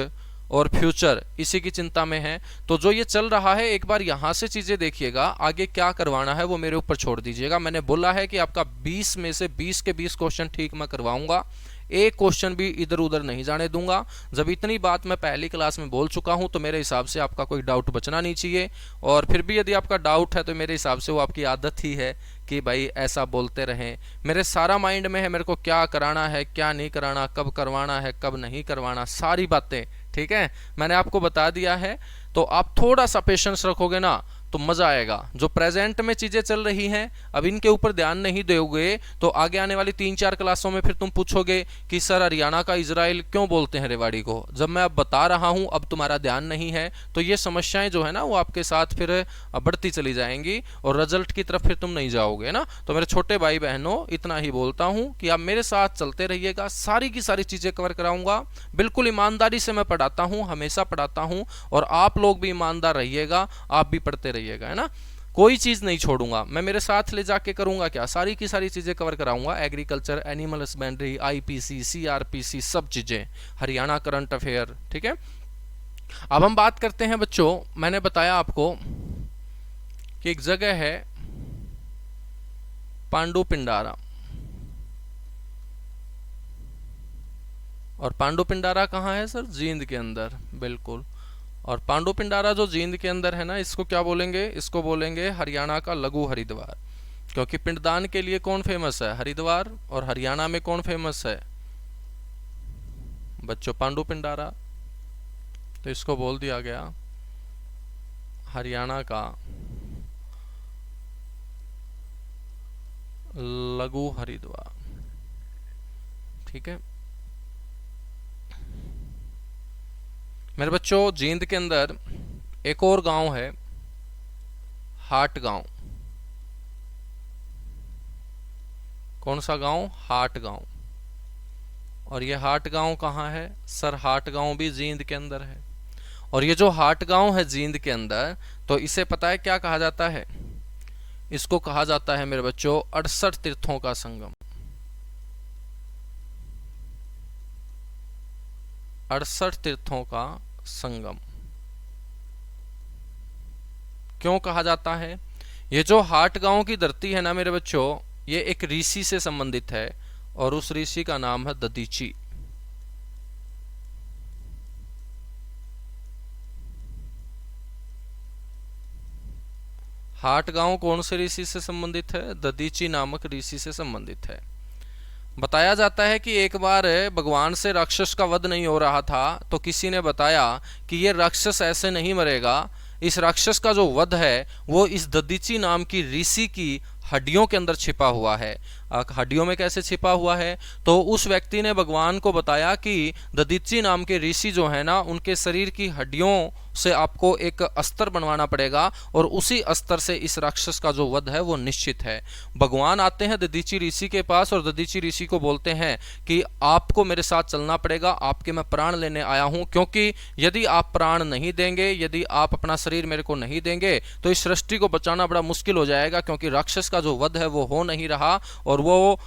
और फ्यूचर इसी की चिंता में है। तो जो ये चल रहा है एक बार यहां से चीजें देखिएगा, आगे क्या करवाना है वो मेरे ऊपर छोड़ दीजिएगा। मैंने बोला है कि आपका 20 में से 20 के 20 क्वेश्चन ठीक मैं करवाऊंगा, एक क्वेश्चन भी इधर उधर नहीं जाने दूंगा। जब इतनी बात मैं पहली क्लास में बोल चुका हूं तो मेरे हिसाब से आपका कोई डाउट बचना नहीं चाहिए। और फिर भी यदि आपका डाउट है तो मेरे हिसाब से वो आपकी आदत ही है कि भाई ऐसा बोलते रहें। मेरे सारा माइंड में है मेरे को क्या कराना है, क्या नहीं कराना, कब करवाना है, कब नहीं करवाना, सारी बातें ठीक है मैंने आपको बता दिया है। तो आप थोड़ा सा पेशेंस रखोगे ना तो मजा आएगा। जो प्रेजेंट में चीजें चल रही हैं अब इनके ऊपर ध्यान नहीं दोगे तो आगे आने वाली 3-4 क्लासों में फिर तुम पूछोगे कि सर हरियाणा का इजराइल क्यों बोलते हैं रेवाड़ी को। जब मैं अब बता रहा हूं अब तुम्हारा ध्यान नहीं है तो ये समस्याएं जो है ना वो आपके साथ फिर बढ़ती चली जाएंगी और रिजल्ट की तरफ फिर तुम नहीं जाओगे ना। तो मेरे छोटे भाई बहनों इतना ही बोलता हूं कि आप मेरे साथ चलते रहिएगा, सारी की सारी चीजें कवर कराऊंगा। बिल्कुल ईमानदारी से मैं पढ़ाता हूं, हमेशा पढ़ाता हूं और आप लोग भी ईमानदार रहिएगा, आप भी पढ़ते रहिएगा है ना। कोई चीज नहीं छोड़ूंगा मैं, मेरे साथ ले जाके करूंगा क्या, सारी की सारी चीजें कवर कराऊंगा। Agriculture, animal husbandry, IPC, CrPC, सब चीजें, हरियाणा करंट अफेयर। ठीक है अब हम बात करते हैं बच्चों, मैंने बताया आपको कि एक जगह है पांडु पिंडारा, और पांडु पिंडारा कहाँ है सर? जींद के अंदर, बिल्कुल। और पांडु पिंडारा जो जींद के अंदर है ना, इसको क्या बोलेंगे? इसको बोलेंगे हरियाणा का लघु हरिद्वार। क्योंकि पिंडदान के लिए कौन फेमस है? हरिद्वार। और हरियाणा में कौन फेमस है बच्चों? पांडु पिंडारा। तो इसको बोल दिया गया हरियाणा का लघु हरिद्वार। ठीक है मेरे बच्चों, जींद के अंदर एक और गांव है हाट गांव। कौन सा गांव? हाट गांव। और ये हाट गांव कहाँ है सर? हाट गांव भी जींद के अंदर है। और ये जो हाट गांव है जींद के अंदर, तो इसे पता है क्या कहा जाता है? इसको कहा जाता है मेरे बच्चों 68 तीर्थों का संगम। 68 तीर्थों का संगम क्यों कहा जाता है? ये जो हाट गांव की धरती है ना मेरे बच्चों, ये एक ऋषि से संबंधित है और उस ऋषि का नाम है दधीची। हाट गांव कौन से ऋषि से संबंधित है? दधीची नामक ऋषि से संबंधित है। बताया जाता है कि एक बार भगवान से राक्षस का वध नहीं हो रहा था तो किसी ने बताया कि ये राक्षस ऐसे नहीं मरेगा, इस राक्षस का जो वध है वो इस दधीची नाम की ऋषि की हड्डियों के अंदर छिपा हुआ है। हड्डियों में कैसे छिपा हुआ है? तो उस व्यक्ति ने भगवान को बताया कि दधीची नाम के ऋषि जो है ना, उनके शरीर की हड्डियों से आपको एक अस्त्र बनवाना पड़ेगा और उसी अस्त्र से इस राक्षस का जो वध है वो निश्चित है। भगवान आते हैं दधीची ऋषि के पास और दधीची ऋषि को बोलते हैं कि आपको मेरे साथ चलना पड़ेगा, आपके मैं प्राण लेने आया हूं, क्योंकि यदि आप प्राण नहीं देंगे, यदि आप अपना शरीर मेरे को नहीं देंगे तो इस सृष्टि को बचाना बड़ा मुश्किल हो जाएगा, क्योंकि राक्षस का जो वध है वो हो नहीं रहा और वो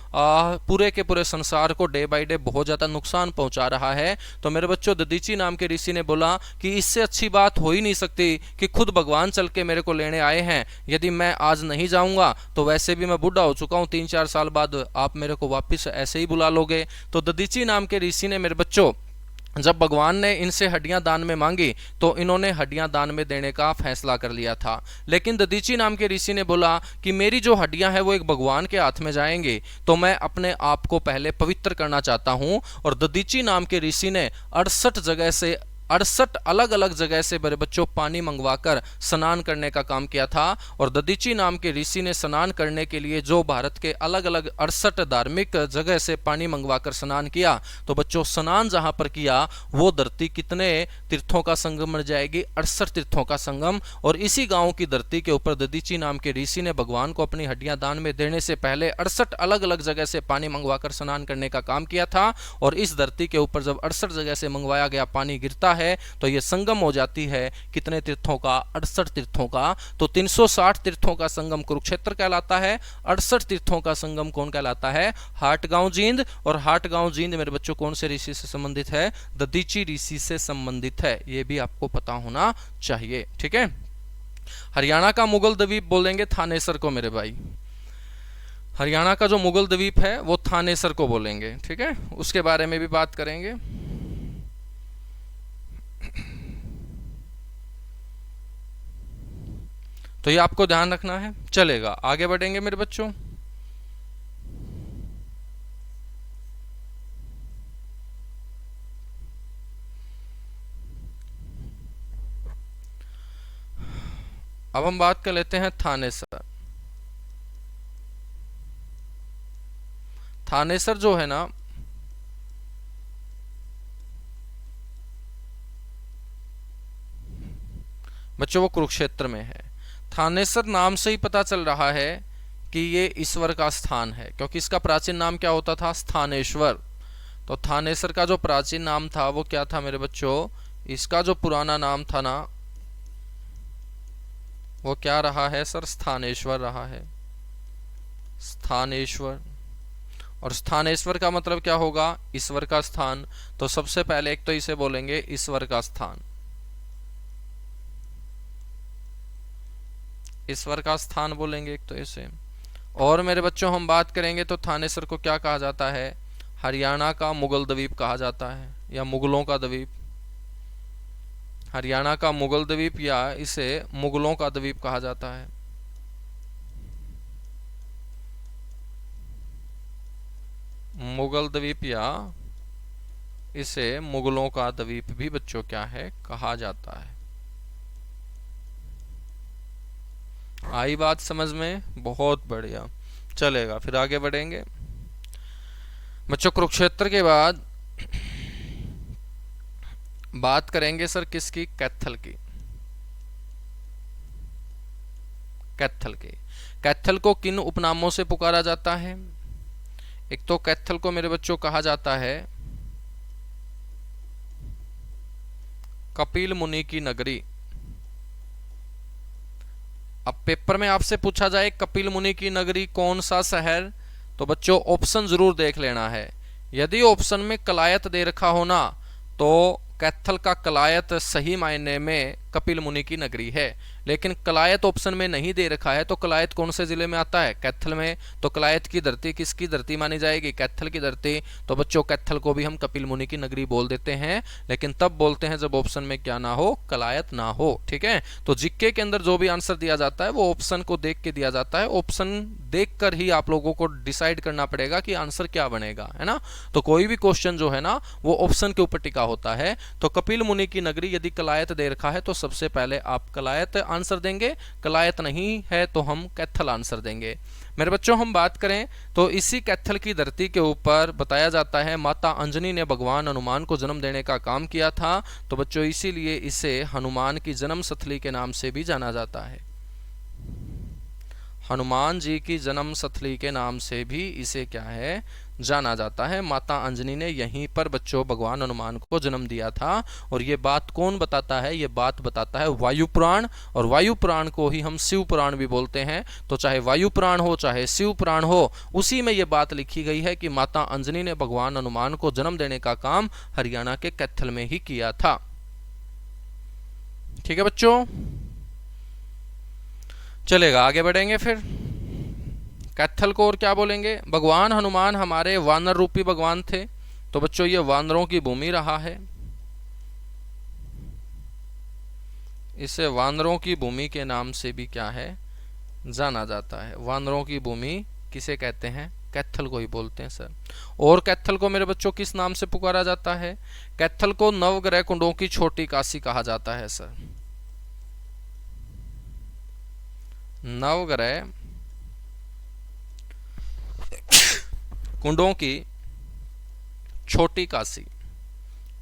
पूरे के पूरे संसार को डे बाय डे बहुत ज्यादा नुकसान पहुंचा रहा है। तो मेरे बच्चों, दधीची नाम के ऋषि ने बोला कि इससे अच्छी बात हो ही नहीं सकती कि खुद भगवान चल के मेरे को लेने आए हैं। यदि मैं आज नहीं जाऊंगा तो वैसे भी मैं बूढ़ा हो चुका हूं, 3-4 साल बाद आप मेरे को वापस ऐसे ही बुला लोगे। तो दधीची नाम के ऋषि ने मेरे बच्चों जब भगवान ने इनसे हड्डियां दान में मांगी तो इन्होंने हड्डियां दान में देने का फैसला कर लिया था। लेकिन ददीची नाम के ऋषि ने बोला कि मेरी जो हड्डियां हैं वो एक भगवान के हाथ में जाएंगी, तो मैं अपने आप को पहले पवित्र करना चाहता हूं। और ददीची नाम के ऋषि ने 68 अलग अलग जगह से मेरे बच्चों पानी मंगवाकर स्नान करने का काम किया था। और ददीची नाम के ऋषि ने स्नान करने के लिए जो भारत के अलग अलग 68 धार्मिक जगह से पानी मंगवाकर स्नान किया, तो बच्चों स्नान जहां पर किया वो धरती कितने तीर्थों का संगम बन जाएगी? 68 तीर्थों का संगम। और इसी गांव की धरती के ऊपर ददीची नाम के ऋषि ने भगवान को अपनी हड्डियां दान में देने से पहले 68 अलग अलग जगह से पानी मंगवाकर स्नान करने का काम किया था। और इस धरती के ऊपर जब 68 जगह से मंगवाया गया पानी गिरता है तो यह संगम हो जाती है कितने तीर्थों का? 68 तीर्थों का। तो 360 तीर्थों का संगम कुरुक्षेत्र कहलाता है। 68 तीर्थों का संगम कौन कहलाता है? हाटगांव जींद। और हाटगांव जींद मेरे बच्चों कौन से ऋषि से संबंधित है? ददीची ऋषि से संबंधित है। यह भी आपको पता होना चाहिए, ठीक है। हरियाणा का मुगल द्वीप बोलेंगे थानेसर को मेरे भाई। हरियाणा का जो मुगल द्वीप है वो थानेसर को बोलेंगे, ठीक है। उसके बारे में भी बात करेंगे। तो ये आपको ध्यान रखना है। चलेगा, आगे बढ़ेंगे मेरे बच्चों। अब हम बात कर लेते हैं थानेसर। थानेसर जो है ना, बच्चों वो कुरुक्षेत्र में है। थानेसर नाम से ही पता चल रहा है कि ये ईश्वर का स्थान है, क्योंकि इसका प्राचीन नाम क्या होता था? स्थानेश्वर। तो थानेसर का जो प्राचीन नाम था वो क्या था मेरे बच्चों? इसका जो पुराना नाम था ना वो क्या रहा है सर? स्थानेश्वर रहा है। स्थानेश्वर। और स्थानेश्वर का मतलब क्या होगा? ईश्वर का स्थान। तो सबसे पहले एक तो इसे बोलेंगे ईश्वर का स्थान। ईश्वर का स्थान बोलेंगे एक तो इसे। और मेरे बच्चों हम बात करेंगे तो थानेसर को क्या कहा जाता है? हरियाणा का मुगल द्वीप कहा जाता है, या मुगलों का द्वीप। हरियाणा का मुगल द्वीप या इसे मुगलों का द्वीप कहा जाता है। मुगल द्वीप या इसे मुगलों का द्वीप भी बच्चों क्या है? कहा जाता है। आई बात समझ में? बहुत बढ़िया, चलेगा। फिर आगे बढ़ेंगे बच्चों। कुरुक्षेत्र के बाद बात करेंगे सर किसकी? कैथल की। कैथल की। कैथल को किन उपनामों से पुकारा जाता है? एक तो कैथल को मेरे बच्चों कहा जाता है कपिल मुनि की नगरी। अब पेपर में आपसे पूछा जाए कपिल मुनि की नगरी कौन सा शहर, तो बच्चों ऑप्शन जरूर देख लेना है। यदि ऑप्शन में कलायत दे रखा हो ना, तो कैथल का कलायत सही मायने में कपिल मुनि की नगरी है। लेकिन कलायत ऑप्शन में नहीं दे रखा है, तो कलायत कौन से जिले में आता है? कैथल में। तो कलायत की धरती किसकी धरती मानी जाएगी? कैथल की धरती। तो बच्चों कैथल को भी हम कपिल मुनि की नगरी बोल देते हैं, लेकिन तब बोलते हैं जब ऑप्शन में क्या ना हो? कलायत ना हो, ठीक है। तो जीके के अंदर जो भी आंसर दिया जाता है वो ऑप्शन को देख के दिया जाता है। ऑप्शन देख कर ही आप लोगों को डिसाइड करना पड़ेगा कि आंसर क्या बनेगा, है ना। तो कोई भी क्वेश्चन जो है ना वो ऑप्शन के ऊपर टिका होता है। तो कपिल मुनि की नगरी यदि कलायत दे रखा है तो सबसे पहले आप कलायत आंसर देंगे, कलायत नहीं है तो हम कैथल आंसर देंगे। मेरे बच्चों हम बात करें तो इसी कैथल की धरती के ऊपर बताया जाता है माता अंजनी ने भगवान हनुमान को जन्म देने का काम किया था। तो बच्चों इसीलिए इसे हनुमान की जन्म स्थली के नाम से भी जाना जाता है। हनुमान जी की जन्म स्थली के नाम से भी इसे क्या है? जाना जाता है। माता अंजनी ने यहीं पर बच्चों भगवान हनुमान को जन्म दिया था। और ये बात कौन बताता है? ये बात बताता है वायु पुराण। और वायु पुराण को ही हम शिव पुराण भी बोलते हैं। तो चाहे वायु पुराण हो चाहे शिव पुराण हो, उसी में ये बात लिखी गई है कि माता अंजनी ने भगवान हनुमान को जन्म देने का काम हरियाणा के कैथल में ही किया था। ठीक है बच्चों, चलेगा, आगे बढ़ेंगे। फिर कैथल को और क्या बोलेंगे? भगवान हनुमान हमारे वानर रूपी भगवान थे। तो बच्चों ये वानरों की भूमि रहा है। इसे वानरों की भूमि के नाम से भी क्या है, जाना जाता है। वानरों की भूमि किसे कहते हैं, कैथल को ही बोलते हैं सर। और कैथल को मेरे बच्चों किस नाम से पुकारा जाता है, कैथल को नवग्रह कुंडों की छोटी काशी कहा जाता है सर। नवग्रह कुंडों की छोटी काशी,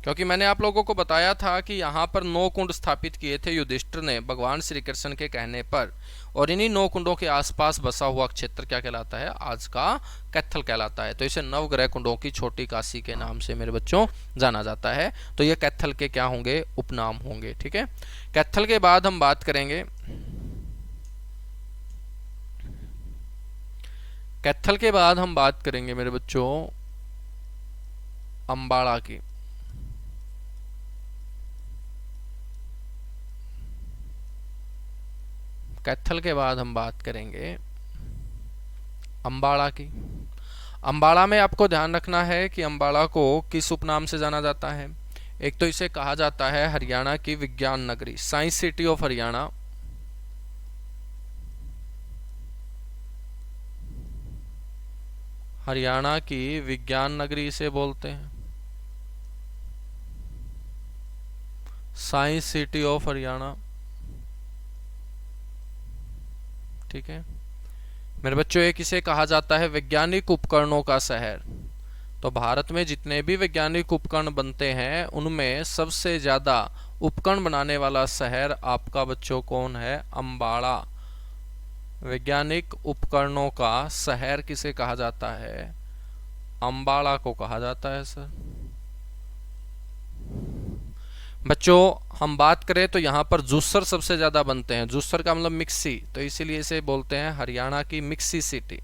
क्योंकि मैंने आप लोगों को बताया था कि यहाँ पर 9 कुंड स्थापित किए थे युधिष्ठिर ने भगवान श्री कृष्ण के कहने पर, और इन्हीं 9 कुंडों के आसपास बसा हुआ क्षेत्र क्या कहलाता है, आज का कैथल कहलाता है। तो इसे नवग्रह कुंडों की छोटी काशी के नाम से मेरे बच्चों जाना जाता है। तो ये कैथल के क्या होंगे, उपनाम होंगे। ठीक है, कैथल के बाद हम बात करेंगे, कैथल के बाद हम बात करेंगे मेरे बच्चों अंबाड़ा की। कैथल के बाद हम बात करेंगे अंबाड़ा की। अंबाड़ा में आपको ध्यान रखना है कि अंबाड़ा को किस उपनाम से जाना जाता है। एक तो इसे कहा जाता है हरियाणा की विज्ञान नगरी, science city of Haryana. Haryana की विज्ञान नगरी इसे बोलते हैं, साइंस सिटी ऑफ हरियाणा। ठीक है मेरे बच्चों, एक इसे कहा जाता है वैज्ञानिक उपकरणों का शहर। तो भारत में जितने भी वैज्ञानिक उपकरण बनते हैं उनमें सबसे ज्यादा उपकरण बनाने वाला शहर आपका बच्चों कौन है, अंबाड़ा। वैज्ञानिक उपकरणों का शहर किसे कहा जाता है, अंबाड़ा को कहा जाता है सर। बच्चों हम बात करें तो यहाँ पर जूसर सबसे ज्यादा बनते हैं, जूसर का मतलब मिक्सी, तो इसीलिए इसे बोलते हैं हरियाणा की मिक्सी सिटी।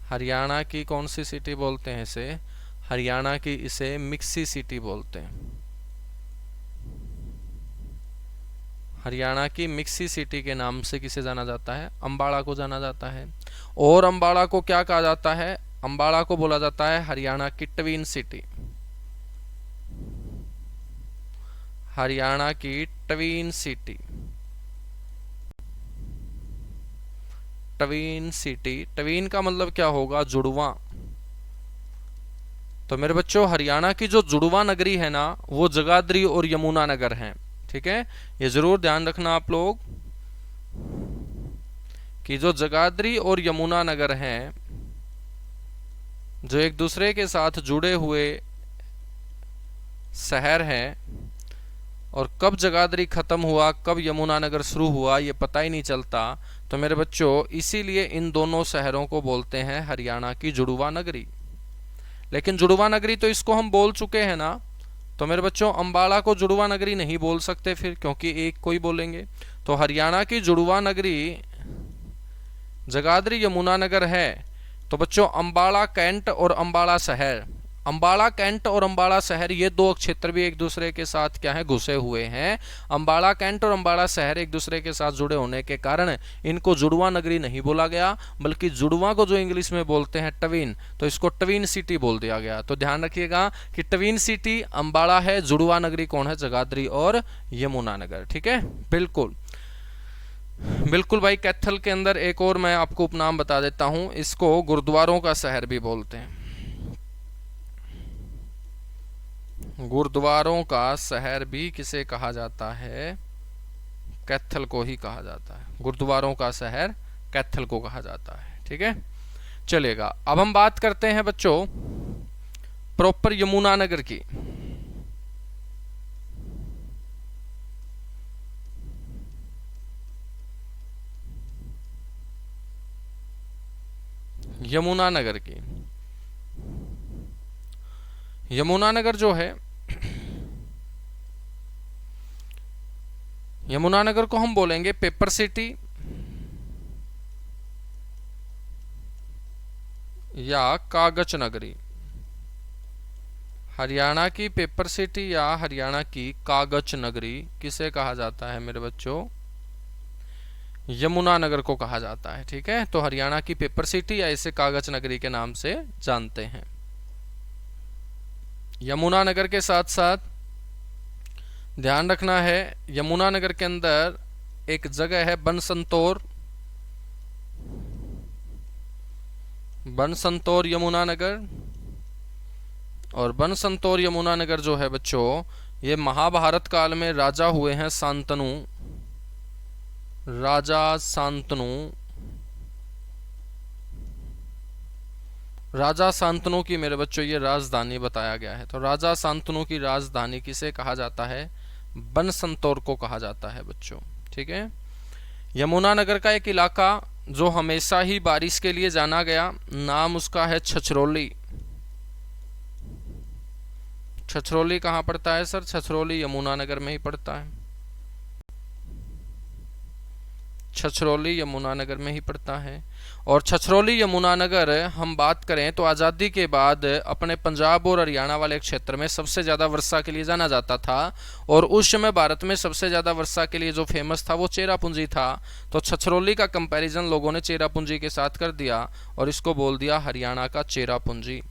हरियाणा की कौन सी सिटी बोलते हैं इसे, हरियाणा की इसे मिक्सी सिटी बोलते हैं। हरियाणा की मिक्सी सिटी के नाम से किसे जाना जाता है, अंबाड़ा को जाना जाता है। और अंबाड़ा को क्या कहा जाता है, अंबाड़ा को बोला जाता है हरियाणा की ट्विन सिटी। हरियाणा की twin city, twin city, twin का मतलब क्या होगा, जुड़वा। तो मेरे बच्चों हरियाणा की जो जुड़वा नगरी है ना वो जगाधरी और यमुना नगर है। ठीक है, ये जरूर ध्यान रखना आप लोग कि जो जगाधरी और यमुना नगर हैं जो एक दूसरे के साथ जुड़े हुए शहर हैं, और कब जगाधरी खत्म हुआ कब यमुनानगर शुरू हुआ ये पता ही नहीं चलता। तो मेरे बच्चों इसीलिए इन दोनों शहरों को बोलते हैं हरियाणा की जुड़वा नगरी। लेकिन जुड़वा नगरी तो इसको हम बोल चुके हैं ना, तो मेरे बच्चों अंबाड़ा को जुड़वा नगरी नहीं बोल सकते फिर, क्योंकि एक को ही बोलेंगे। तो हरियाणा की जुड़वा नगरी जगाधरी यमुनानगर है। तो बच्चों अंबाड़ा कैंट और अंबाड़ा शहर, अंबाड़ा कैंट और अंबाड़ा शहर ये दो क्षेत्र भी एक दूसरे के साथ क्या है, घुसे हुए हैं। अंबाड़ा कैंट और अंबाड़ा शहर एक दूसरे के साथ जुड़े होने के कारण इनको जुड़वा नगरी नहीं बोला गया, बल्कि जुड़वा को जो इंग्लिश में बोलते हैं ट्विन, तो इसको ट्विन सिटी बोल दिया गया। तो ध्यान रखिएगा कि ट्विन सिटी अंबाड़ा है, जुड़वा नगरी कौन है, जगाधरी और यमुनानगर। ठीक है, बिल्कुल बिल्कुल भाई। कैथल के अंदर एक और मैं आपको उपनाम बता देता हूं, इसको गुरुद्वारों का शहर भी बोलते हैं। गुरुद्वारों का शहर भी किसे कहा जाता है, कैथल को ही कहा जाता है। गुरुद्वारों का शहर कैथल को कहा जाता है। ठीक है, चलेगा। अब हम बात करते हैं बच्चों प्रॉपर यमुनानगर की। यमुनानगर की, यमुनानगर जो है, यमुनानगर को हम बोलेंगे पेपर सिटी या कागज नगरी। हरियाणा की पेपर सिटी या हरियाणा की कागज नगरी किसे कहा जाता है मेरे बच्चों, यमुनानगर को कहा जाता है। ठीक है, तो हरियाणा की पेपर सिटी या इसे कागज नगरी के नाम से जानते हैं। यमुनानगर के साथ साथ ध्यान रखना है, यमुनानगर के अंदर एक जगह है बनसंतोर, बनसंतोर यमुनानगर। और बनसंतोर यमुनानगर जो है बच्चों, ये महाभारत काल में राजा हुए हैं शांतनु, राजा शांतनु। राजा शांतनु की मेरे बच्चों ये राजधानी बताया गया है। तो राजा शांतनु की राजधानी किसे कहा जाता है? बनसंतोर को कहा जाता है बच्चों, ठीक है। यमुनानगर का एक इलाका जो हमेशा ही बारिश के लिए जाना गया, नाम उसका है छछरौली। छछरौली कहाँ पड़ता है सर? छछरौली यमुनानगर में ही पड़ता है, छछरौली यमुनानगर में ही पड़ता है। और छछरौली यमुनानगर हम बात करें तो आज़ादी के बाद अपने पंजाब और हरियाणा वाले क्षेत्र में सबसे ज़्यादा वर्षा के लिए जाना जाता था। और उस समय भारत में सबसे ज़्यादा वर्षा के लिए जो फेमस था वो चेरापूंजी था। तो छछरौली का कंपैरिजन लोगों ने चेरापूंजी के साथ कर दिया और इसको बोल दिया हरियाणा का चेरापूंजी।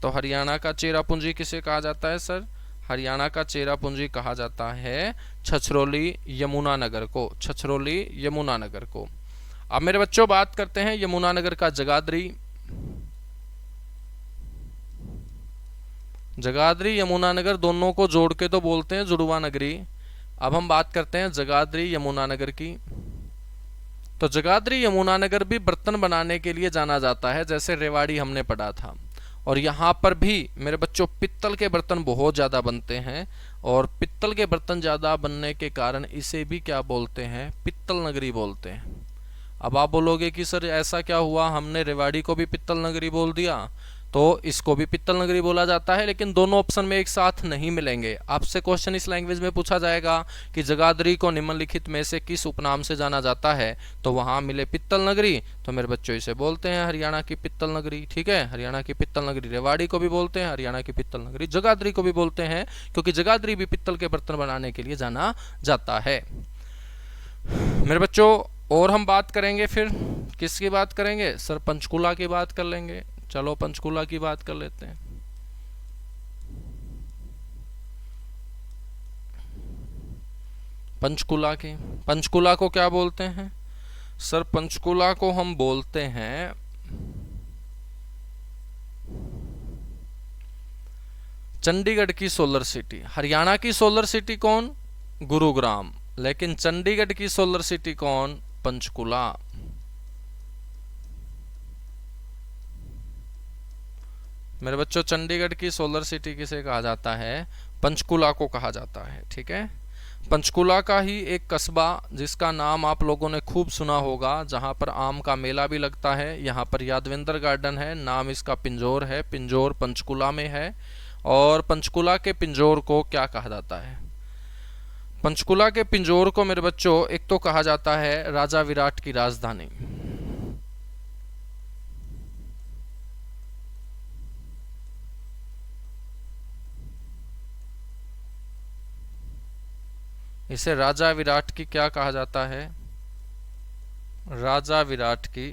तो हरियाणा का चेरापूंजी किसे कहा जाता है सर? हरियाणा का चेरापूंजी कहा जाता है छछरौली यमुनानगर को, छछरौली यमुनानगर को। अब मेरे बच्चों बात करते हैं यमुनानगर का जगाधरी। जगाधरी यमुनानगर दोनों को जोड़ के तो बोलते हैं जुड़वा नगरी। अब हम बात करते हैं जगाधरी यमुनानगर की। तो जगाधरी यमुनानगर भी बर्तन बनाने के लिए जाना जाता है, जैसे रेवाड़ी हमने पढ़ा था। और यहाँ पर भी मेरे बच्चों पित्तल के बर्तन बहुत ज़्यादा बनते हैं। और पित्तल के बर्तन ज़्यादा बनने के कारण इसे भी क्या बोलते हैं? पित्तल नगरी बोलते हैं। अब आप बोलोगे कि सर ऐसा क्या हुआ, हमने रेवाड़ी को भी पित्तल नगरी बोल दिया, तो इसको भी पित्तल नगरी बोला जाता है। लेकिन दोनों ऑप्शन में एक साथ नहीं मिलेंगे। आपसे क्वेश्चन इस लैंग्वेज में पूछा जाएगा कि जगाधरी को निम्नलिखित में से किस उपनाम से जाना जाता है, तो वहां मिले पित्तल नगरी, तो मेरे बच्चों इसे बोलते हैं हरियाणा की पित्तल नगरी, ठीक है। हरियाणा की पित्तल नगरी रेवाड़ी को भी बोलते हैं, हरियाणा की पित्तल नगरी जगाधरी को भी बोलते हैं, क्योंकि जगाधरी भी पित्तल के बर्तन बनाने के लिए जाना जाता है मेरे बच्चों। और हम बात करेंगे फिर किसकी बात करेंगे सर? पंचकुला की बात कर लेंगे। चलो पंचकुला की बात कर लेते हैं। पंचकुला की, पंचकुला को क्या बोलते हैं सर? पंचकुला को हम बोलते हैं चंडीगढ़ की सोलर सिटी। हरियाणा की सोलर सिटी कौन? गुरुग्राम। लेकिन चंडीगढ़ की सोलर सिटी कौन? पंचकुला। मेरे बच्चों चंडीगढ़ की सोलर सिटी किसे कहा जाता है? पंचकुला को कहा जाता है, ठीक है। पंचकुला का ही एक कस्बा जिसका नाम आप लोगों ने खूब सुना होगा, जहां पर आम का मेला भी लगता है, यहाँ पर यादवेंद्र गार्डन है, नाम इसका पिंजौर है। पिंजौर पंचकुला में है। और पंचकुला के पिंजौर को क्या कहा जाता है? पंचकुला के पिंजौर को मेरे बच्चों एक तो कहा जाता है राजा विराट की राजधानी, इसे राजा विराट की क्या कहा जाता है? राजा विराट की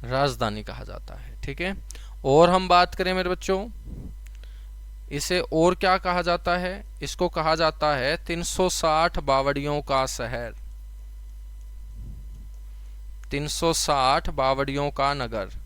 राजधानी कहा जाता है, ठीक है। और हम बात करें मेरे बच्चों, इसे और क्या कहा जाता है? इसको कहा जाता है 360 बावड़ियों का शहर, 360 बावड़ियों का नगर।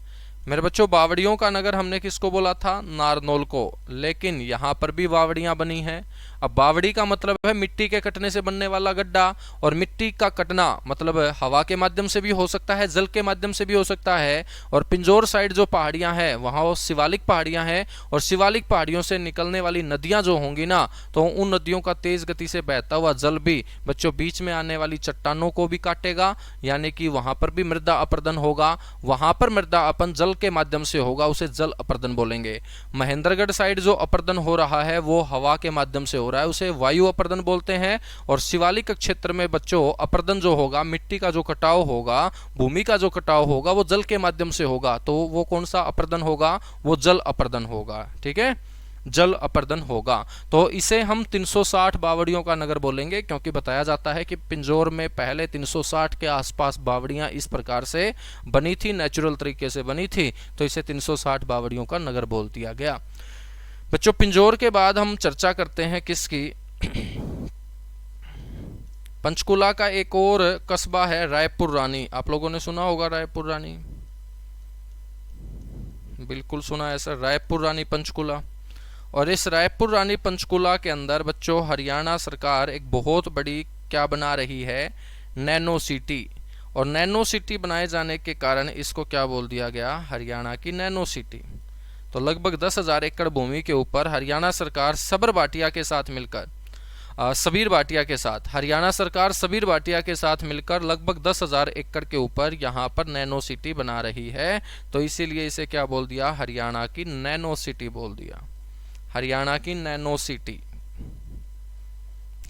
मेरे बच्चों बावड़ियों का नगर हमने किसको बोला था? नारनौल को। लेकिन यहाँ पर भी बावड़ियां बनी हैं। अब बावड़ी का मतलब है मिट्टी के कटने से बनने वाला गड्ढा। और मिट्टी का कटना मतलब हवा के माध्यम से भी हो सकता है, जल के माध्यम से भी हो सकता है। और पिंजौर साइड जो पहाड़ियां हैं वहाँ वो शिवालिक पहाड़ियां हैं। और शिवालिक पहाड़ियों से निकलने वाली नदियां जो होंगी ना, तो उन नदियों का तेज गति से बहता हुआ जल भी बच्चों बीच में आने वाली चट्टानों को भी काटेगा, यानी कि वहां पर भी मृदा अपरदन होगा। वहां पर मृदा अपन जल के माध्यम से होगा, उसे जल अपरदन बोलेंगे। महेंद्रगढ़ साइड जो अपरदन हो रहा है वो हवा के माध्यम से हो रहा है, उसे वायु अपरदन बोलते हैं। और शिवालिक क्षेत्र में बच्चों अपरदन जो होगा, मिट्टी का जो कटाव होगा, भूमि का जो कटाव होगा, वो जल के माध्यम से होगा। तो वो कौन सा अपरदन होगा? वो जल अपरदन होगा, ठीक है, जल अपरदन होगा। तो इसे हम 360 बावड़ियों का नगर बोलेंगे, क्योंकि बताया जाता है कि पिंजौर में पहले 360 के आसपास बावड़ियां इस प्रकार से बनी थी, नेचुरल तरीके से बनी थी, तो इसे 360 बावड़ियों का नगर बोल दिया गया। बच्चों पिंजौर के बाद हम चर्चा करते हैं किसकी? पंचकुला का एक और कस्बा है रायपुर रानी। आप लोगों ने सुना होगा रायपुर रानी, बिल्कुल सुना है सर, रायपुर रानी पंचकुला। और इस रायपुर रानी पंचकुला के अंदर बच्चों हरियाणा सरकार एक बहुत बड़ी क्या बना रही है, नैनो सिटी। और नैनो सिटी बनाए जाने के कारण इसको क्या बोल दिया गया, हरियाणा की नैनो सिटी। तो लगभग 10,000 एकड़ भूमि के ऊपर हरियाणा सरकार सबीर भाटिया के साथ मिलकर हरियाणा सरकार सबीर भाटिया के साथ मिलकर लगभग 10,000 एकड़ के ऊपर यहाँ पर नैनो सिटी बना रही है। तो इसीलिए इसे क्या बोल दिया, हरियाणा की नैनो सिटी बोल दिया। हरियाणा की नैनो सिटी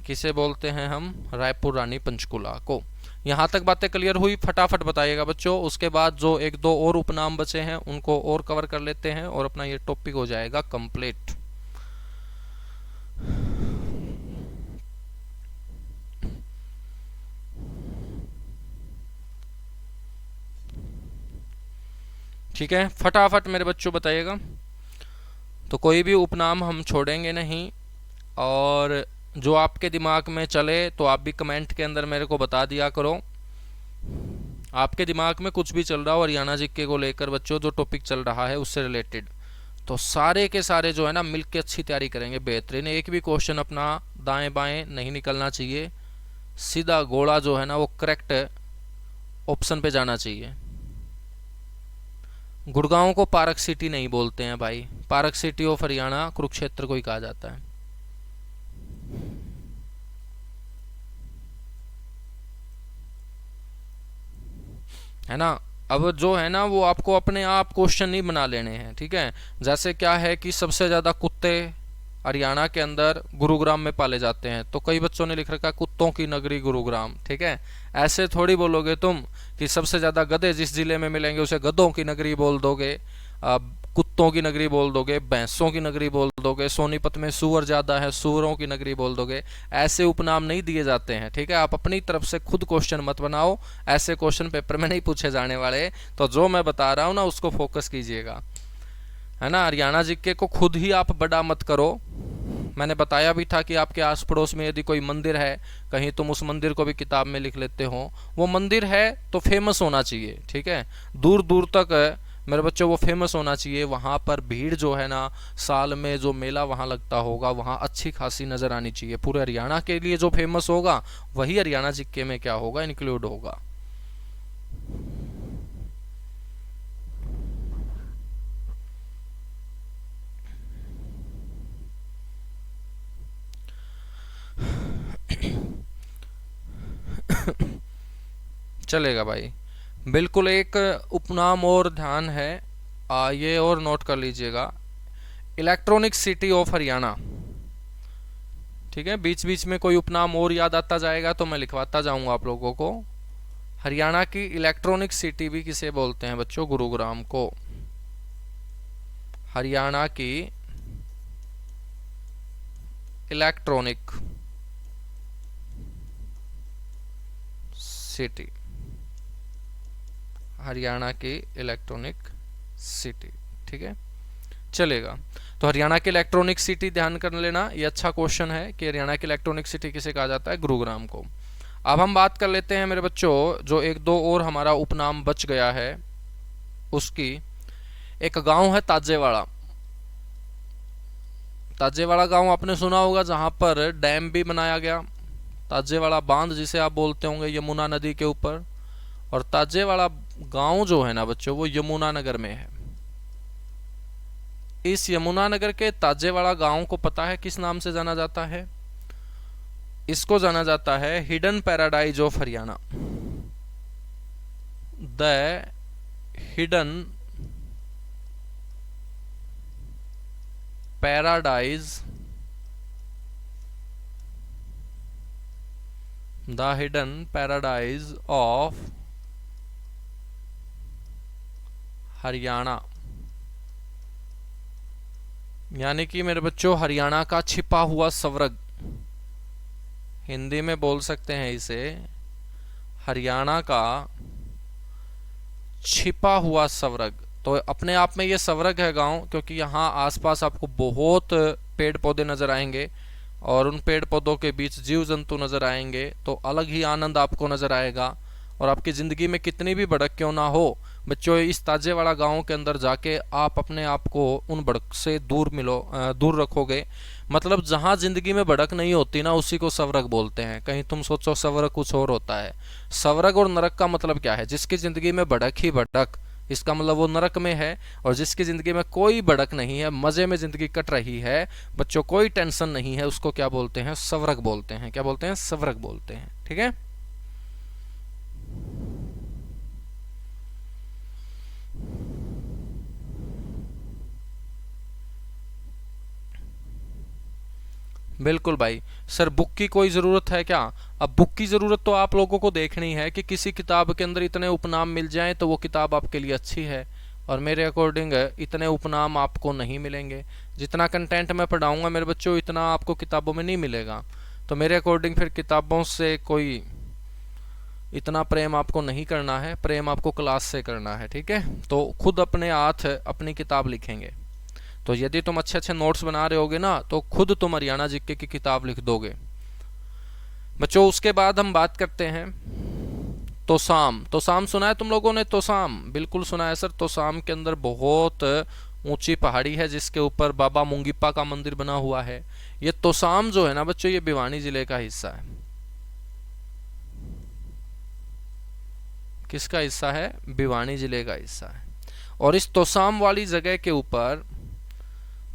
किसे बोलते हैं हम, रायपुर रानी पंचकुला को। यहाँ तक बातें क्लियर हुई, फटाफट बताइएगा बच्चों। उसके बाद जो एक दो और उपनाम बचे हैं उनको और कवर कर लेते हैं और अपना ये टॉपिक हो जाएगा कंप्लीट। ठीक है, फटाफट मेरे बच्चों बताइएगा। तो कोई भी उपनाम हम छोड़ेंगे नहीं, और जो आपके दिमाग में चले तो आप भी कमेंट के अंदर मेरे को बता दिया करो। आपके दिमाग में कुछ भी चल रहा हो हरियाणा जीके को लेकर बच्चों, जो टॉपिक चल रहा है उससे रिलेटेड, तो सारे के सारे जो है ना मिलके अच्छी तैयारी करेंगे, बेहतरीन। एक भी क्वेश्चन अपना दाएं बाएं नहीं निकलना चाहिए, सीधा गोला जो है ना वो करेक्ट ऑप्शन पे जाना चाहिए। गुड़गांव को पार्क सिटी नहीं बोलते हैं भाई, park city of Haryana Kurukshetra को ही कहा जाता है ना। अब जो है ना वो आपको अपने आप क्वेश्चन नहीं बना लेने हैं, ठीक है। जैसे क्या है कि सबसे ज्यादा कुत्ते हरियाणा के अंदर गुरुग्राम में पाले जाते हैं, तो कई बच्चों ने लिख रखा है कुत्तों की नगरी गुरुग्राम, ठीक है। ऐसे थोड़ी बोलोगे तुम कि सबसे ज्यादा गधे जिस जिले में मिलेंगे उसे गधों की नगरी बोल दोगे, कुत्तों की नगरी बोल दोगे, भैंसों की नगरी बोल दोगे, सोनीपत में सुअर ज्यादा है सुअरों की नगरी बोल दोगे। ऐसे उपनाम नहीं दिए जाते हैं, ठीक है। आप अपनी तरफ से खुद क्वेश्चन मत बनाओ, ऐसे क्वेश्चन पेपर में नहीं पूछे जाने वाले। तो जो मैं बता रहा हूँ ना उसको फोकस कीजिएगा, है ना। हरियाणा जीके को खुद ही आप बड़ा मत करो। मैंने बताया भी था कि आपके आस पड़ोस में यदि कोई मंदिर है कहीं, तुम उस मंदिर को भी किताब में लिख लेते हो। वो मंदिर है तो फेमस होना चाहिए, ठीक है। दूर दूर तक मेरे बच्चों वो फेमस होना चाहिए। वहाँ पर भीड़ जो है ना, साल में जो मेला वहाँ लगता होगा वहाँ अच्छी खासी नज़र आनी चाहिए। पूरे हरियाणा के लिए जो फेमस होगा वही हरियाणा जीके में क्या होगा, इंक्लूड होगा। चलेगा भाई, बिल्कुल। एक उपनाम और ध्यान है, ये और नोट कर लीजिएगा, इलेक्ट्रॉनिक सिटी ऑफ हरियाणा, ठीक है। बीच बीच में कोई उपनाम और याद आता जाएगा तो मैं लिखवाता जाऊंगा आप लोगों को। हरियाणा की इलेक्ट्रॉनिक सिटी भी किसे बोलते हैं बच्चों, गुरुग्राम को। हरियाणा की इलेक्ट्रॉनिक सिटी, हरियाणा की इलेक्ट्रॉनिक सिटी, ठीक है, चलेगा। तो हरियाणा की इलेक्ट्रॉनिक सिटी ध्यान कर लेना, ये अच्छा क्वेश्चन है कि हरियाणा की इलेक्ट्रॉनिक सिटी किसे कहा जाता है, गुरुग्राम को। अब हम बात कर लेते हैं मेरे बच्चों, जो एक दो और हमारा उपनाम बच गया है उसकी। एक गांव है ताजेवाड़ा। ताजेवाड़ा गांव आपने सुना होगा, जहां पर डैम भी बनाया गया, ताजेवाड़ा बांध जिसे आप बोलते होंगे, यमुना नदी के ऊपर। और ताजेवाड़ा गांव जो है ना बच्चों वो यमुनानगर में है। इस यमुनानगर के ताजेवाड़ा गांव को पता है किस नाम से जाना जाता है, इसको जाना जाता है hidden paradise of Haryana. The hidden paradise, the hidden paradise of Haryana, यानी कि मेरे बच्चों हरियाणा का छिपा हुआ स्वर्ग, हिंदी में बोल सकते हैं इसे हरियाणा का छिपा हुआ स्वर्ग। तो अपने आप में ये स्वर्ग है गांव, क्योंकि यहाँ आसपास आपको बहुत पेड़ पौधे नजर आएंगे और उन पेड़ पौधों के बीच जीव जंतु नज़र आएंगे तो अलग ही आनंद आपको नज़र आएगा। और आपकी ज़िंदगी में कितनी भी भड़क क्यों ना हो बच्चों, इस ताजेवाड़ा गांव के अंदर जाके आप अपने आप को उन भड़क से दूर रखोगे। मतलब जहां ज़िंदगी में भड़क नहीं होती ना, उसी को स्वर्ग बोलते हैं। कहीं तुम सोचो स्वर्ग कुछ और होता है। स्वर्ग और नरक का मतलब क्या है? जिसकी ज़िंदगी में भड़क ही भड़क, इसका मतलब वो नरक में है। और जिसकी ज़िंदगी में कोई भड़क नहीं है, मज़े में ज़िंदगी कट रही है बच्चों, कोई टेंशन नहीं है, उसको क्या बोलते हैं? स्वर्ग बोलते हैं। क्या बोलते हैं? स्वर्ग बोलते हैं। ठीक है। बिल्कुल भाई। सर बुक की कोई ज़रूरत है क्या? अब बुक की ज़रूरत तो आप लोगों को देखनी है कि किसी किताब के अंदर इतने उपनाम मिल जाएं तो वो किताब आपके लिए अच्छी है। और मेरे अकॉर्डिंग इतने उपनाम आपको नहीं मिलेंगे। जितना कंटेंट मैं पढ़ाऊंगा मेरे बच्चों, इतना आपको किताबों में नहीं मिलेगा। तो मेरे अकॉर्डिंग फिर किताबों से कोई इतना प्रेम आपको नहीं करना है, प्रेम आपको क्लास से करना है। ठीक है। तो खुद अपने हाथ अपनी किताब लिखेंगे। तो यदि तुम अच्छे अच्छे नोट्स बना रहे होगे ना, तो खुद तुम हरियाणा जीके की किताब लिख दोगे बच्चों। उसके बाद हम बात करते हैं तोसाम। तोसाम सुना है तुम लोगों ने? तोसाम बिल्कुल सुना है सर। तोसाम के अंदर बहुत ऊंची पहाड़ी है जिसके ऊपर बाबा मुंगीपा का मंदिर बना हुआ है। ये तोसाम जो है ना बच्चों, ये भिवानी जिले का हिस्सा है। किसका हिस्सा है? भिवानी जिले का हिस्सा है। और इस तोसाम वाली जगह के ऊपर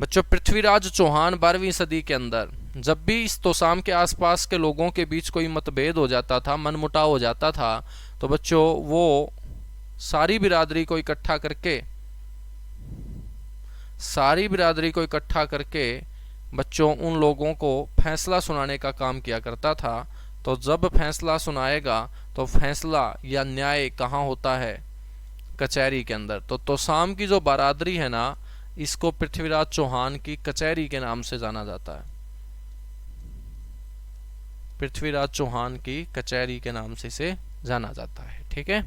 बच्चों पृथ्वीराज चौहान 12वीं सदी के अंदर जब भी इस तोसाम के आसपास के लोगों के बीच कोई मतभेद हो जाता था, मनमुटाव हो जाता था, तो बच्चों वो सारी बिरादरी को इकट्ठा करके बच्चों उन लोगों को फैसला सुनाने का काम किया करता था। तो जब फैसला सुनाएगा तो फैसला या न्याय कहाँ होता है? कचहरी के अंदर। तो तोसाम की जो बरादरी है ना, इसको पृथ्वीराज चौहान की कचहरी के नाम से जाना जाता है। पृथ्वीराज चौहान की कचहरी के नाम से इसे जाना जाता है। ठीक है।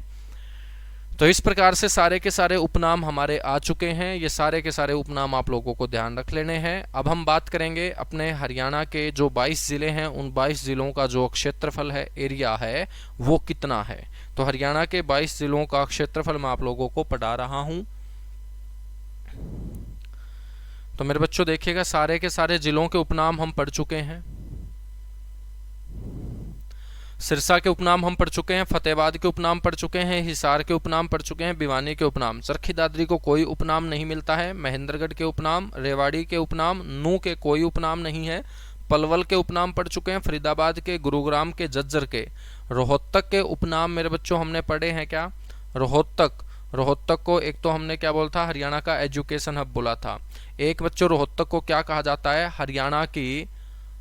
तो इस प्रकार से सारे के सारे उपनाम हमारे आ चुके हैं। ये सारे के सारे उपनाम आप लोगों को ध्यान रख लेने हैं। अब हम बात करेंगे अपने हरियाणा के जो 22 ज़िले हैं, उन 22 ज़िलों का जो क्षेत्रफल है, एरिया है, वो कितना है। तो हरियाणा के 22 ज़िलों का क्षेत्रफल मैं आप लोगों को पढ़ा रहा हूँ। तो मेरे बच्चों देखिएगा, सारे के सारे जिलों के उपनाम हम पढ़ चुके हैं। सिरसा के उपनाम हम पढ़ चुके हैं, फतेहाबाद के उपनाम पढ़ चुके हैं, हिसार के उपनाम पढ़ चुके हैं, भिवानी के उपनाम। चरखी दादरी को कोई उपनाम नहीं मिलता है। महेंद्रगढ़ के उपनाम, रेवाड़ी के उपनाम, नूह के कोई उपनाम नहीं है। पलवल के उपनाम पढ़ चुके हैं, फरीदाबाद के, गुरुग्राम के, झज्जर के। रोहतक के उपनाम मेरे बच्चों हमने पढ़े हैं क्या? रोहतक को एक तो हमने क्या बोला था? हरियाणा का एजुकेशन हब बोला था। एक बच्चों रोहतक को क्या कहा जाता है? हरियाणा की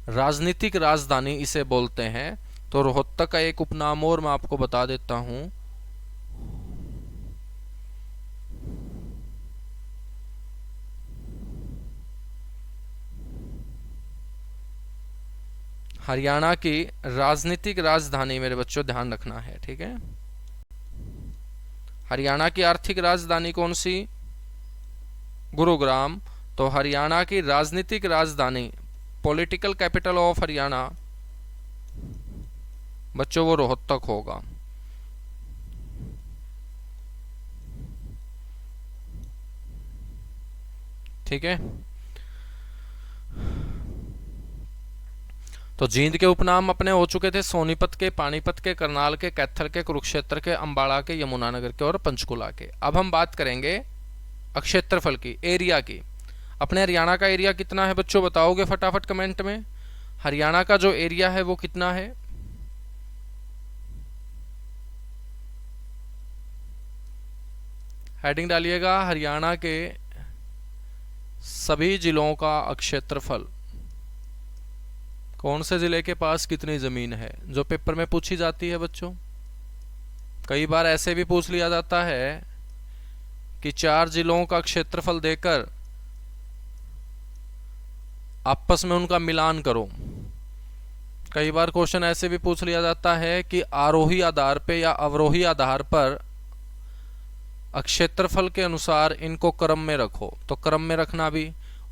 राजनीतिक राजधानी इसे बोलते हैं। तो रोहतक का एक उपनाम और मैं आपको बता देता हूं। हरियाणा की राजनीतिक राजधानी मेरे बच्चों ध्यान रखना है। ठीक है। हरियाणा की आर्थिक राजधानी कौन सी? गुरुग्राम। तो हरियाणा की राजनीतिक राजधानी, पॉलिटिकल कैपिटल ऑफ हरियाणा बच्चों वो रोहतक होगा। ठीक है। तो जींद के उपनाम अपने हो चुके थे सोनीपत के, पानीपत के, करनाल के, कैथल के, कुरुक्षेत्र के, अंबाला के, यमुनानगर के और पंचकुला के। अब हम बात करेंगे क्षेत्रफल की, एरिया की। अपने हरियाणा का एरिया कितना है बच्चों? बताओगे फटाफट कमेंट में। हरियाणा का जो एरिया है वो कितना है? हेडिंग डालिएगा, हरियाणा के सभी जिलों का क्षेत्रफल। कौन से जिले के पास कितनी जमीन है, जो पेपर में पूछी जाती है बच्चों। कई बार ऐसे भी पूछ लिया जाता है कि 4 जिलों का क्षेत्रफल देकर आपस में उनका मिलान करो। कई बार क्वेश्चन ऐसे भी पूछ लिया जाता है कि आरोही आधार पे या अवरोही आधार पर क्षेत्रफल के अनुसार इनको क्रम में रखो। तो क्रम में रखना भी,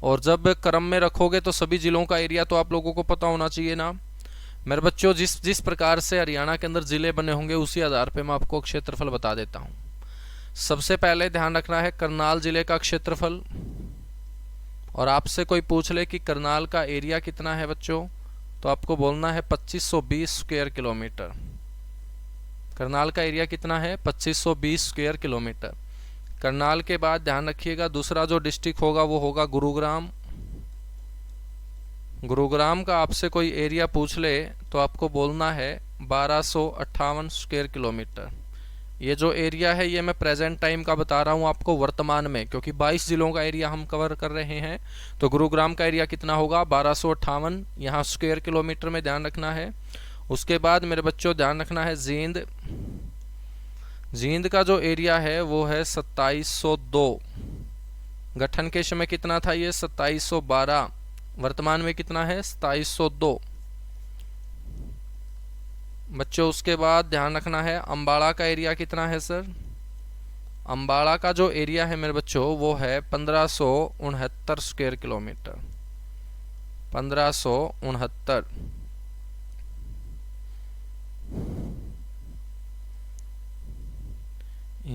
और जब क्रम में रखोगे तो सभी जिलों का एरिया तो आप लोगों को पता होना चाहिए ना मेरे बच्चों। जिस जिस प्रकार से हरियाणा के अंदर जिले बने होंगे उसी आधार पे मैं आपको क्षेत्रफल बता देता हूँ। सबसे पहले ध्यान रखना है करनाल जिले का क्षेत्रफल। और आपसे कोई पूछ ले कि करनाल का एरिया कितना है बच्चों, तो आपको बोलना है 2520 स्क्वायर किलोमीटर। करनाल का एरिया कितना है? 2520 स्क्वायर किलोमीटर। करनाल के बाद ध्यान रखिएगा दूसरा जो डिस्ट्रिक्ट होगा वो होगा गुरुग्राम। गुरुग्राम का आपसे कोई एरिया पूछ ले तो आपको बोलना है 1258 स्क्वायर किलोमीटर। ये जो एरिया है ये मैं प्रेजेंट टाइम का बता रहा हूँ आपको वर्तमान में, क्योंकि 22 जिलों का एरिया हम कवर कर रहे हैं। तो गुरुग्राम का एरिया कितना होगा? 1258 यहाँ स्क्वायर किलोमीटर में ध्यान रखना है। उसके बाद मेरे बच्चों ध्यान रखना है जींद। जींद का जो एरिया है वो है 2702। गठन के समय कितना था ये? 2712। वर्तमान में कितना है? 2702 बच्चों। उसके बाद ध्यान रखना है अम्बाड़ा का एरिया कितना है सर? अम्बाड़ा का जो एरिया है मेरे बच्चों वो है 1569 स्क्वायर किलोमीटर। 1569।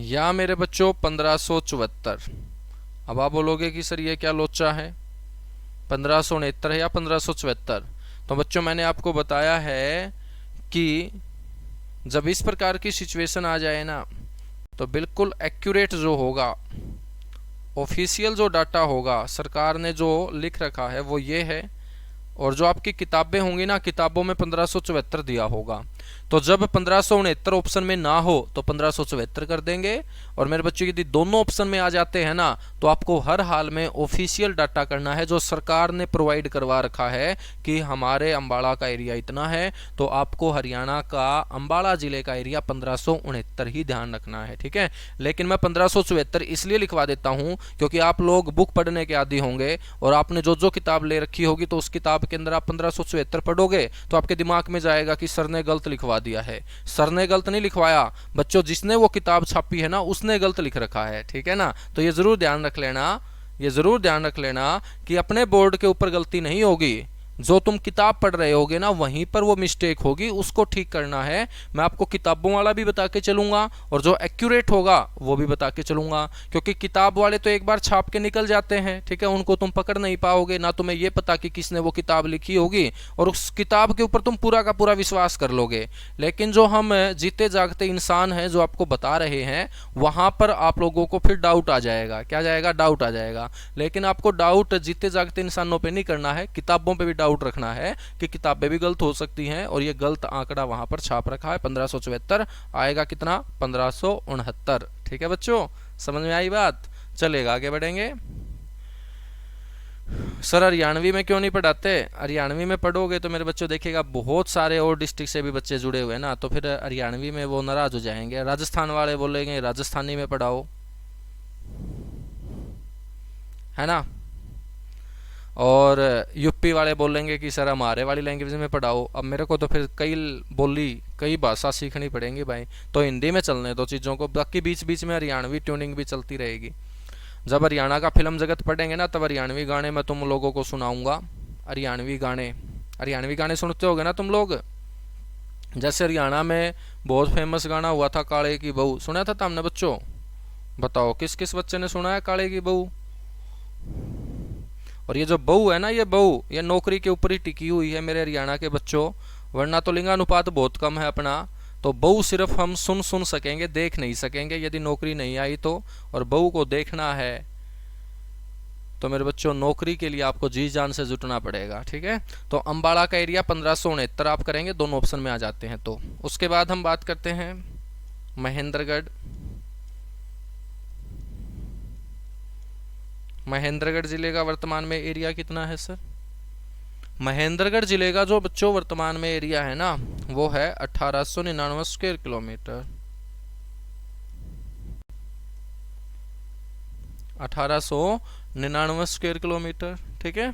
या मेरे बच्चों 1574। अब आप बोलोगे कि सर ये क्या लोचा है, 1569 है या 1574? तो बच्चों मैंने आपको बताया है कि जब इस प्रकार की सिचुएशन आ जाए ना तो बिल्कुल एक्यूरेट जो होगा, ऑफिशियल जो डाटा होगा, सरकार ने जो लिख रखा है वो ये है। और जो आपकी किताबें होंगी ना, किताबों में 1574 दिया होगा। तो जब 1569 ऑप्शन में ना हो तो 1574 कर देंगे। और मेरे बच्चों यदि दोनों ऑप्शन में आ जाते हैं ना तो आपको हर हाल में ऑफिशियल डाटा करना है जो सरकार ने प्रोवाइड करवा रखा है कि हमारे अम्बाड़ा का एरिया इतना है। तो आपको हरियाणा का अम्बाड़ा जिले का एरिया 1569 ही ध्यान रखना है, ठीक है। लेकिन मैं 1574 इसलिए लिखवा देता हूँ क्योंकि आप लोग बुक पढ़ने के आदी होंगे और आपने जो जो किताब ले रखी होगी तो उस किताब के अंदर आप 1574 पढ़ोगे तो आपके दिमाग में जाएगा कि सर ने गलत लिखवा दिया है। सर ने गलत नहीं लिखवाया बच्चों, जिसने वो किताब छापी है ना उसने गलत लिख रखा है, ठीक है ना। तो ये जरूर ध्यान रख लेना, ये जरूर ध्यान रख लेना कि अपने बोर्ड के ऊपर गलती नहीं होगी। जो तुम किताब पढ़ रहे होगे ना वहीं पर वो मिस्टेक होगी, उसको ठीक करना है। मैं आपको किताबों वाला भी बता के चलूंगा और जो एक्यूरेट होगा वो भी बता के चलूंगा, क्योंकि किताब वाले तो एक बार छाप के निकल जाते हैं, ठीक है। उनको तुम पकड़ नहीं पाओगे, ना तुम्हें ये पता कि किसने वो किताब लिखी होगी और उस किताब के ऊपर तुम पूरा का पूरा विश्वास कर लोगे। लेकिन जो हम जीते जागते इंसान हैं जो आपको बता रहे हैं वहां पर आप लोगों को फिर डाउट आ जाएगा। क्या जाएगा? डाउट आ जाएगा। लेकिन आपको डाउट जीते जागते इंसानों पर नहीं करना है, किताबों पर भी डाउट रखना है कि किताबें भी गलत हो सकती हैं। और ये गलत आंकड़ा वहां पर छाप रखा है 1574, आएगा कितना? 1569, ठीक है बच्चों। समझ में आई बात? चलेगा, आगे बढ़ेंगे। सर हरियाणवी में क्यों नहीं पढ़ाते? हरियाणवी में पढ़ोगे तो मेरे बच्चों देखिएगा बहुत सारे और डिस्ट्रिक्ट से भी बच्चे जुड़े हुए हैं ना, तो फिर हरियाणवी में वो नाराज हो जाएंगे। राजस्थान वाले बोलेंगे राजस्थानी में पढ़ाओ, है ना। और यूपी वाले बोलेंगे कि सर हमारे वाली लैंग्वेज में पढ़ाओ। अब मेरे को तो फिर कई बोली, कई भाषा सीखनी पड़ेंगी भाई। तो हिंदी में चलने दो चीज़ों को, बाकी बीच बीच में हरियाणवी ट्यूनिंग भी चलती रहेगी। जब हरियाणा का फिल्म जगत पढ़ेंगे ना तब हरियाणवी गाने मैं तुम लोगों को सुनाऊंगा। हरियाणवी गाने सुनते होगे ना तुम लोग। जैसे हरियाणा में बहुत फेमस गाना हुआ था काले की बहू, सुना था हमने बच्चों? बताओ किस किस बच्चे ने सुना है काले की बहू? और ये जो बहू है ना, ये बहू ये नौकरी के ऊपर ही टिकी हुई है मेरे हरियाणा के बच्चों, वरना तो लिंगानुपात बहुत कम है अपना। तो बहू सिर्फ हम सुन सकेंगे, देख नहीं सकेंगे यदि नौकरी नहीं आई तो। और बहू को देखना है तो मेरे बच्चों नौकरी के लिए आपको जी जान से जुटना पड़ेगा, ठीक है। तो अम्बाड़ा का एरिया 1569 आप करेंगे, दोनों ऑप्शन में आ जाते हैं। तो उसके बाद हम बात करते हैं महेंद्रगढ़। महेंद्रगढ़ जिले का वर्तमान में एरिया कितना है सर? महेंद्रगढ़ जिले का जो बच्चों वर्तमान में एरिया है ना वो है 1899 स्क्वायर किलोमीटर। 1899 स्क्वायर किलोमीटर, ठीक है।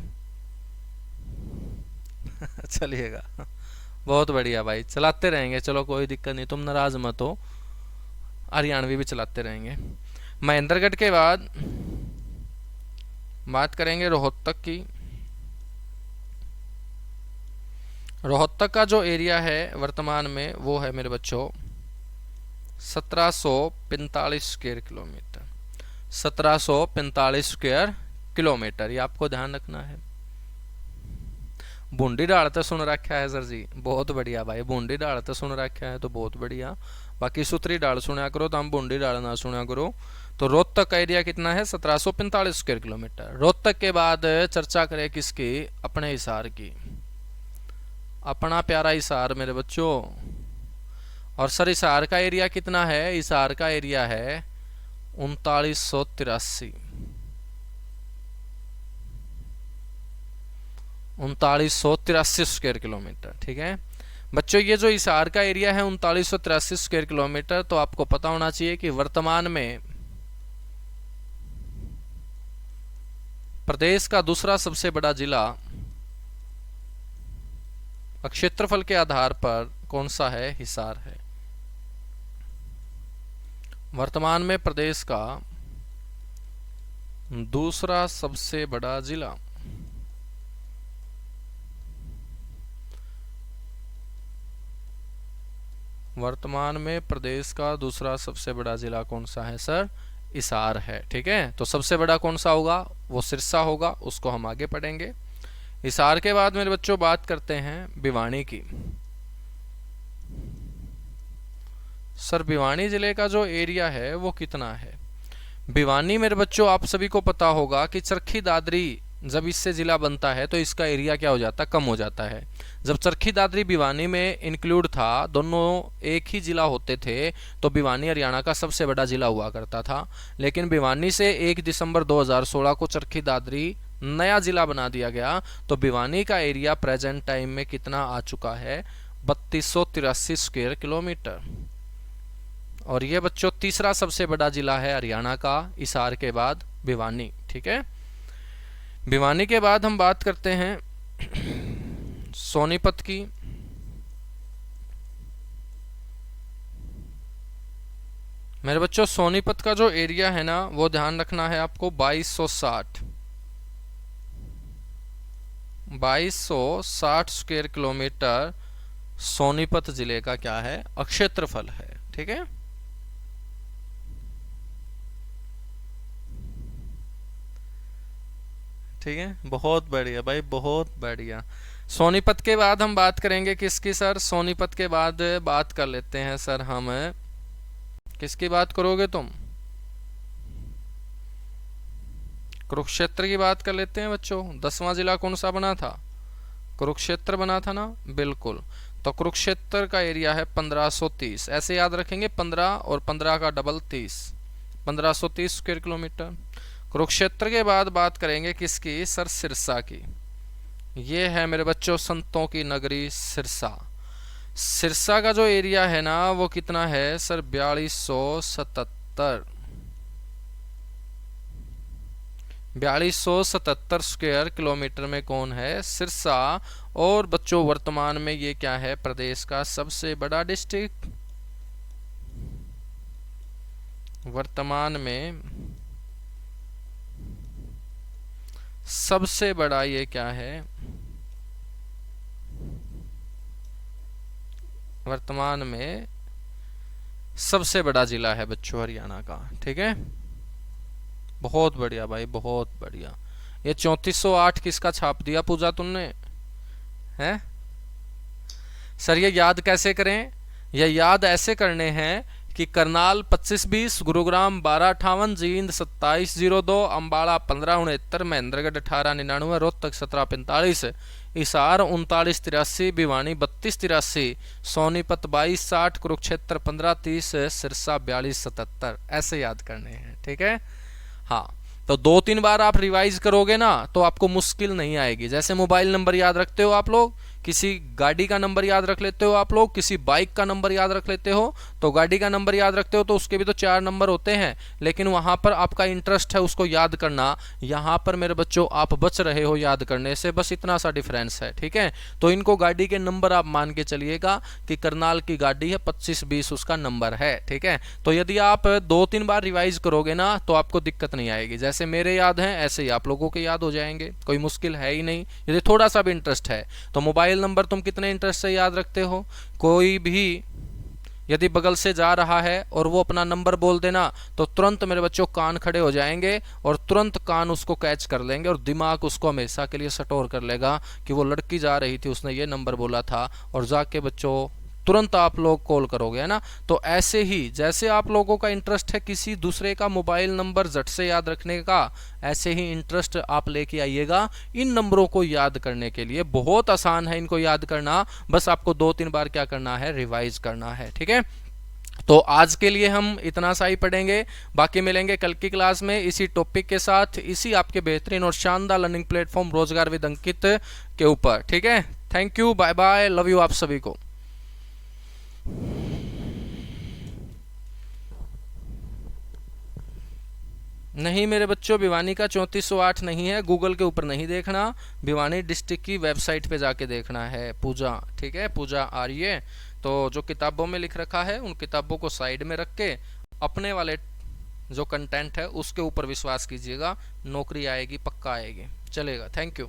चलिएगा, बहुत बढ़िया भाई, चलाते रहेंगे, चलो कोई दिक्कत नहीं, तुम नाराज मत हो, हरियाणवी भी चलाते रहेंगे। महेंद्रगढ़ के बाद बात करेंगे रोहतक की। रोहतक का जो एरिया है वर्तमान में वो है मेरे बच्चों 1745 स्क्वायर किलोमीटर। 1745 स्क्वायर किलोमीटर, ये आपको ध्यान रखना है। बूंदी ढाल तो सुन रखा है सर जी, बहुत बढ़िया भाई। बूंदी ढाल तो सुन रखा है तो बहुत बढ़िया। बाकी सुतरी ढाल सुना करो, तो हम बूंदी ढाल ना सुना करो। तो रोहतक का एरिया कितना है 1745 स्क्वायर किलोमीटर। रोहतक के बाद चर्चा करें किसकी, अपने हिसार की। अपना प्यारा हिसार मेरे बच्चों। और सर हिसार का एरिया कितना है, हिसार का एरिया है 3983 3983 स्क्वायर किलोमीटर। ठीक है बच्चों, ये जो हिसार का एरिया है 3983 स्क्वायर किलोमीटर, तो आपको पता होना चाहिए कि वर्तमान में प्रदेश का दूसरा सबसे बड़ा जिला क्षेत्रफल के आधार पर कौन सा है, हिसार है। वर्तमान में प्रदेश का दूसरा सबसे बड़ा जिला वर्तमान में प्रदेश का दूसरा सबसे बड़ा जिला कौन सा है सर, हिसार है। ठीक है, तो सबसे बड़ा कौन सा होगा, वो सिरसा होगा, उसको हम आगे पढ़ेंगे। हिसार के बाद मेरे बच्चों बात करते हैं भिवानी की। सर भिवानी जिले का जो एरिया है वो कितना है। भिवानी मेरे बच्चों आप सभी को पता होगा कि चरखी दादरी जब इससे जिला बनता है तो इसका एरिया क्या हो जाता है, कम हो जाता है। जब चरखी दादरी भिवानी में इंक्लूड था, दोनों एक ही जिला होते थे, तो भिवानी हरियाणा का सबसे बड़ा जिला हुआ करता था। लेकिन भिवानी से 1 दिसंबर 2016 को चरखी दादरी नया जिला बना दिया गया, तो भिवानी का एरिया प्रेजेंट टाइम में कितना आ चुका है, 3283 स्क्वायर किलोमीटर। और ये बच्चों तीसरा सबसे बड़ा जिला है हरियाणा का, हिसार के बाद भिवानी। ठीक है, भिवानी के बाद हम बात करते हैं सोनीपत की। मेरे बच्चों सोनीपत का जो एरिया है ना वो ध्यान रखना है आपको, 2260 स्क्वायर किलोमीटर सोनीपत जिले का क्या है, क्षेत्रफल है। ठीक है, ठीक है, बहुत बढ़िया भाई, बहुत बढ़िया। सोनीपत के बाद हम बात करेंगे किसकी सर, सोनीपत के बाद बात कर लेते हैं सर हम, किसकी बात करोगे तुम, कुरुक्षेत्र की बात कर लेते हैं बच्चों। 10वां जिला कौन सा बना था, कुरुक्षेत्र बना था ना, बिल्कुल। तो कुरुक्षेत्र का एरिया है 1530, ऐसे याद रखेंगे 15 और 15 का डबल 30, 1530 स्क्वायर किलोमीटर। कुरुक्षेत्र के बाद बात करेंगे किसकी सर, सिरसा की। ये है मेरे बच्चों संतों की नगरी सिरसा। सिरसा का जो एरिया है ना वो कितना है सर, 4277 स्क्वायर किलोमीटर में कौन है, सिरसा। और बच्चों वर्तमान में ये क्या है, प्रदेश का सबसे बड़ा डिस्ट्रिक्ट। वर्तमान में सबसे बड़ा ये क्या है, वर्तमान में सबसे बड़ा जिला है बच्चों हरियाणा का। ठीक है, बहुत बढ़िया भाई, बहुत बढ़िया। ये 3408 किसका छाप दिया पूजा तुमने, हैं सर। ये याद कैसे करें, ये याद ऐसे करने हैं कि करनाल 2520, गुरुग्राम 1258, जींद 2702, अंबाला 1569, महेंद्रगढ़ 1899, रोहतक 1745, हिसार 3983, भिवानी 3283, सोनीपत 2260, कुरुक्षेत्र 1530, सिरसा 4277, ऐसे याद करने हैं। ठीक है, हाँ। तो 2-3 बार आप रिवाइज करोगे ना तो आपको मुश्किल नहीं आएगी। जैसे मोबाइल नंबर याद रखते हो आप लोग किसी गाड़ी का नंबर याद रख लेते हो आप लोग, किसी बाइक का नंबर याद रख लेते हो, तो गाड़ी का नंबर याद रखते हो तो उसके भी तो 4 नंबर होते हैं, लेकिन वहां पर आपका इंटरेस्ट है उसको याद करना, यहाँ पर मेरे बच्चों आप बच रहे हो याद करने से, बस इतना सा डिफरेंस है। ठीक है, तो इनको गाड़ी के नंबर आप मान के चलिएगा कि करनाल की गाड़ी है 2520 उसका नंबर है। ठीक है, तो यदि आप 2-3 बार रिवाइज करोगे ना तो आपको दिक्कत नहीं आएगी, जैसे मेरे याद हैं ऐसे ही आप लोगों के याद हो जाएंगे, कोई मुश्किल है ही नहीं यदि थोड़ा सा भी इंटरेस्ट है तो। मोबाइल नंबर तुम कितने इंटरेस्ट से याद रखते हो, कोई भी यदि बगल से जा रहा है और वो अपना नंबर बोल देना तो तुरंत मेरे बच्चों कान खड़े हो जाएंगे और तुरंत कान उसको कैच कर लेंगे और दिमाग उसको हमेशा के लिए स्टोर कर लेगा कि वो लड़की जा रही थी उसने ये नंबर बोला था, और जाके बच्चों तुरंत आप लोग कॉल करोगे, है ना। तो ऐसे ही जैसे आप लोगों का इंटरेस्ट है किसी दूसरे का मोबाइल नंबर झट से याद रखने का, ऐसे ही इंटरेस्ट आप लेके आइएगा इन नंबरों को याद करने के लिए। बहुत आसान है इनको याद करना, बस आपको 2-3 बार क्या करना है, रिवाइज करना है। ठीक है, तो आज के लिए हम इतना सा ही पढ़ेंगे, बाकी मिलेंगे कल की क्लास में इसी टॉपिक के साथ, इसी आपके बेहतरीन और शानदार learning platform Rojgar with Ankit के ऊपर। ठीक है, thank you, bye bye, love you आप सभी को। नहीं मेरे बच्चों, भिवानी का 3408 नहीं है, गूगल के ऊपर नहीं देखना, भिवानी डिस्ट्रिक्ट की वेबसाइट पे जाके देखना है, पूजा। ठीक है, पूजा आर्य। तो जो किताबों में लिख रखा है उन किताबों को साइड में रख के अपने वाले जो कंटेंट है उसके ऊपर विश्वास कीजिएगा, नौकरी आएगी, पक्का आएगी। चलेगा, थैंक यू।